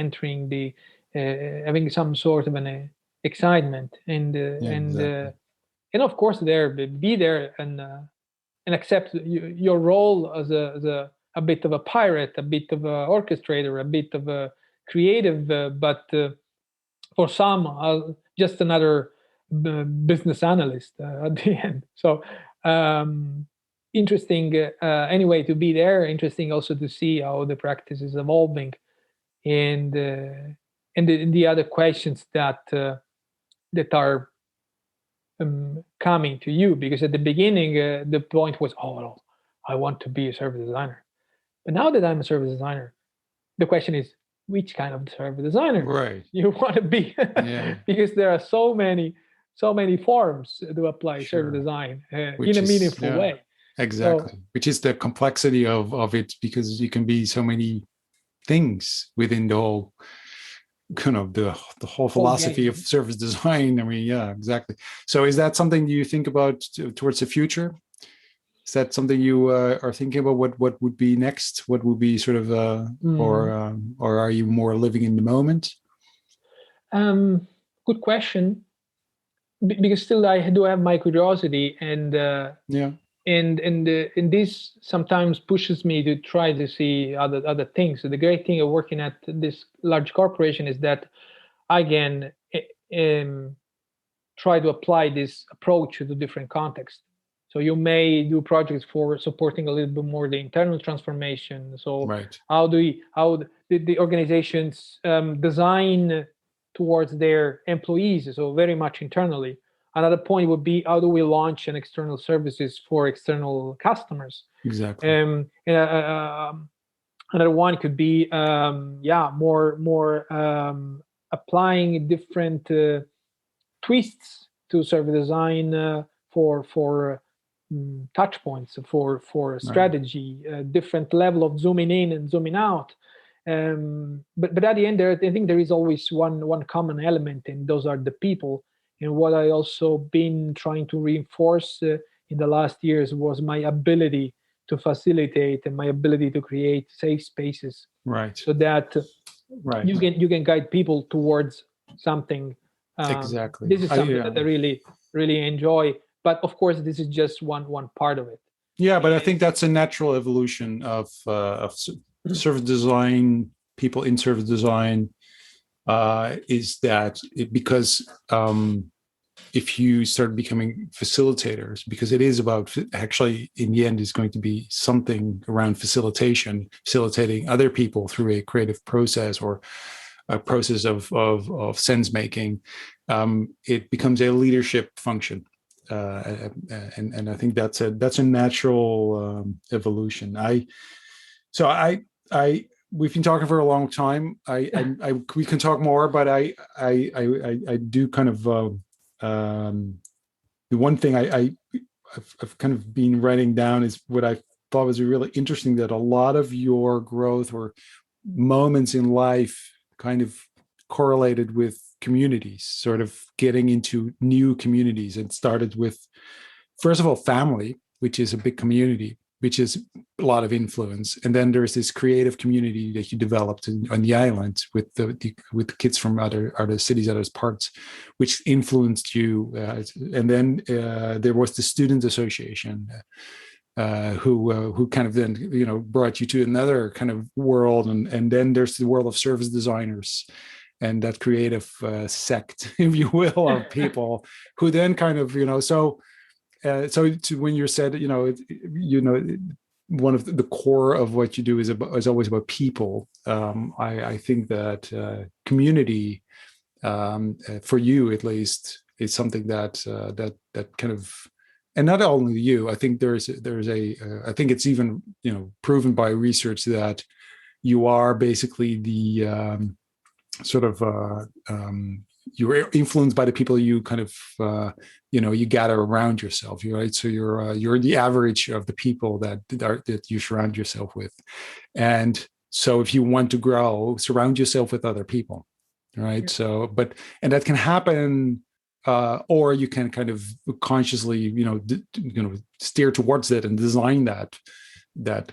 entering the having some sort of an excitement, and Yeah. Exactly. of course there be there and accept your role as a bit of a pirate, a bit of a orchestrator, a bit of a creative, but for some, just another business analyst at the end. So interesting, anyway, to be there. Interesting also to see how the practice is evolving, and the other questions that are coming to you, because at the beginning the point was, oh no, I want to be a service designer. But now that I'm a service designer, the question is, which kind of service designer Right. you want to be? Yeah. Because there are so many forms to apply service Sure. design in Which a is, meaningful yeah, way. So exactly. Which is the complexity of it, because you can be so many things within the whole kind of the whole whole philosophy of game. service design. I mean, yeah, exactly. So is that something you think about towards the future? Is that something you are thinking about? What would be next? What would be sort of Mm. or are you more living in the moment? Good question. Because still I do have my curiosity, Yeah. and this sometimes pushes me to try to see other things. So the great thing of working at this large corporation is that I can try to apply this approach to different contexts. So you may do projects for supporting a little bit more the internal transformation. So Right. how the organizations design towards their employees, so very much internally. Another point would be, how do we launch an external services for external customers? Exactly. Another one could be, more applying different twists to service design for touch points, for strategy, different level of zooming in and zooming out. But at the end, I think there is always one common element, and those are the people. And what I also been trying to reinforce in the last years was my ability to facilitate and my ability to create safe spaces, Right. so that you can guide people towards something. Exactly. This is something that I really enjoy. But of course, this is just one part of it. Yeah, but I think that's a natural evolution of service design. People in service design is that because if you start becoming facilitators, because it is about, actually in the end is going to be something around facilitating other people through a creative process or a process of sense making, it becomes a leadership function. And I think that's a natural evolution. We've been talking for a long time. We can talk more, but I do kind of the one thing I've kind of been writing down is what I thought was really interesting, that a lot of your growth or moments in life kind of correlated with communities, sort of getting into new communities. It started with, first of all, family, which is a big community, which is a lot of influence. And then there's this creative community that you developed on the island with the kids from other cities, other parts, which influenced you. And then there was the student association, who kind of then, brought you to another kind of world. And then there's the world of service designers and that creative sect, if you will, of people who then kind of, so when you said, one of the core of what you do is always about people. I think that community, for you at least, is something that kind of, and not only you, I think there's I think it's even, proven by research that you are basically the sort of you're influenced by the people you kind of you gather around yourself, right? So you're the average of the people that you surround yourself with. And so if you want to grow, surround yourself with other people, right? Yeah. So and that can happen, or you can kind of consciously steer towards it and design that.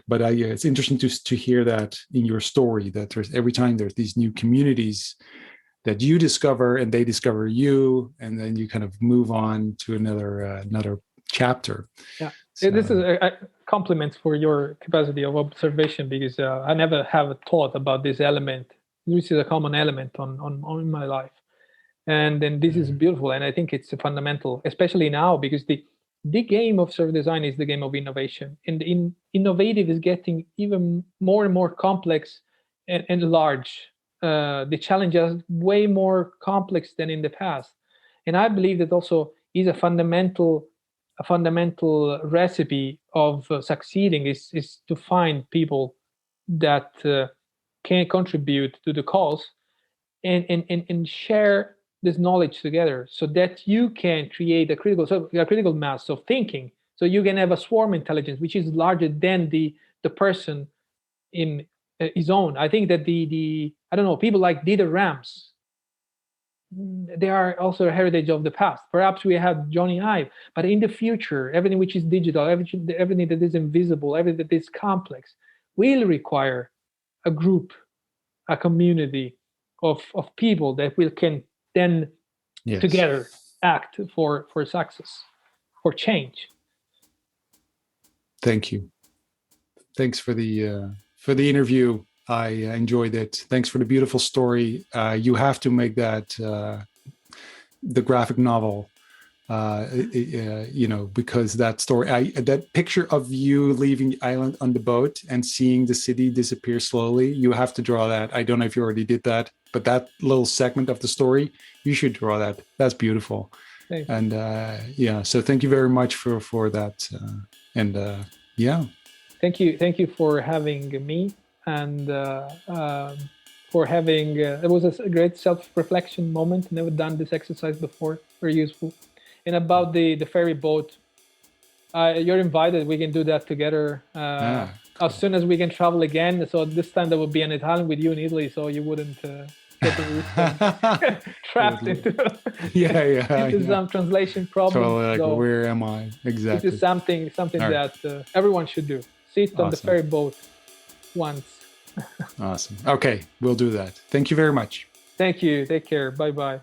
But it's interesting to hear that in your story, that there's every time there's these new communities that you discover and they discover you, and then you kind of move on to another chapter. Yeah, so this is a compliment for your capacity of observation, because I never have thought about this element, which is a common element on my life, and then this is beautiful, and I think it's a fundamental, especially now, because the game of service design is the game of innovation, and innovative is getting even more and more complex and large. The challenges way more complex than in the past, and I believe that also is a fundamental recipe of succeeding is to find people that can contribute to the cause and share this knowledge together, so that you can create a critical mass of thinking, so you can have a swarm intelligence which is larger than the person in his own. I think that the I don't know, people like Dieter Rams, they are also a heritage of the past. Perhaps we have Johnny Ive, but in the future, everything which is digital, everything that is invisible, everything that is complex, will require a group, a community of people that can then together act for success, for change. Thank you. Thanks for the interview. I enjoyed it. Thanks for the beautiful story. You have to make that the graphic novel, because that story, that picture of you leaving the island on the boat and seeing the city disappear slowly, you have to draw that. I don't know if you already did that, but that little segment of the story, you should draw that. That's beautiful. Thank you. And yeah, so thank you very much for that. And yeah. Thank you for having me, and for having it was a great self-reflection moment. Never done this exercise before. Very useful. And about the ferry boat, you're invited. We can do that together Ah, as soon as we can travel again. So this time there will be an Italian with you in Italy, so you wouldn't get trapped totally. into Yeah. into some translation problems. Totally, like, So where am I? this Exactly. is something All right. that everyone should do. Sit on the Awesome. ferry boat once. Awesome. Okay, we'll do that. Thank you very much. Thank you. Take care. Bye bye.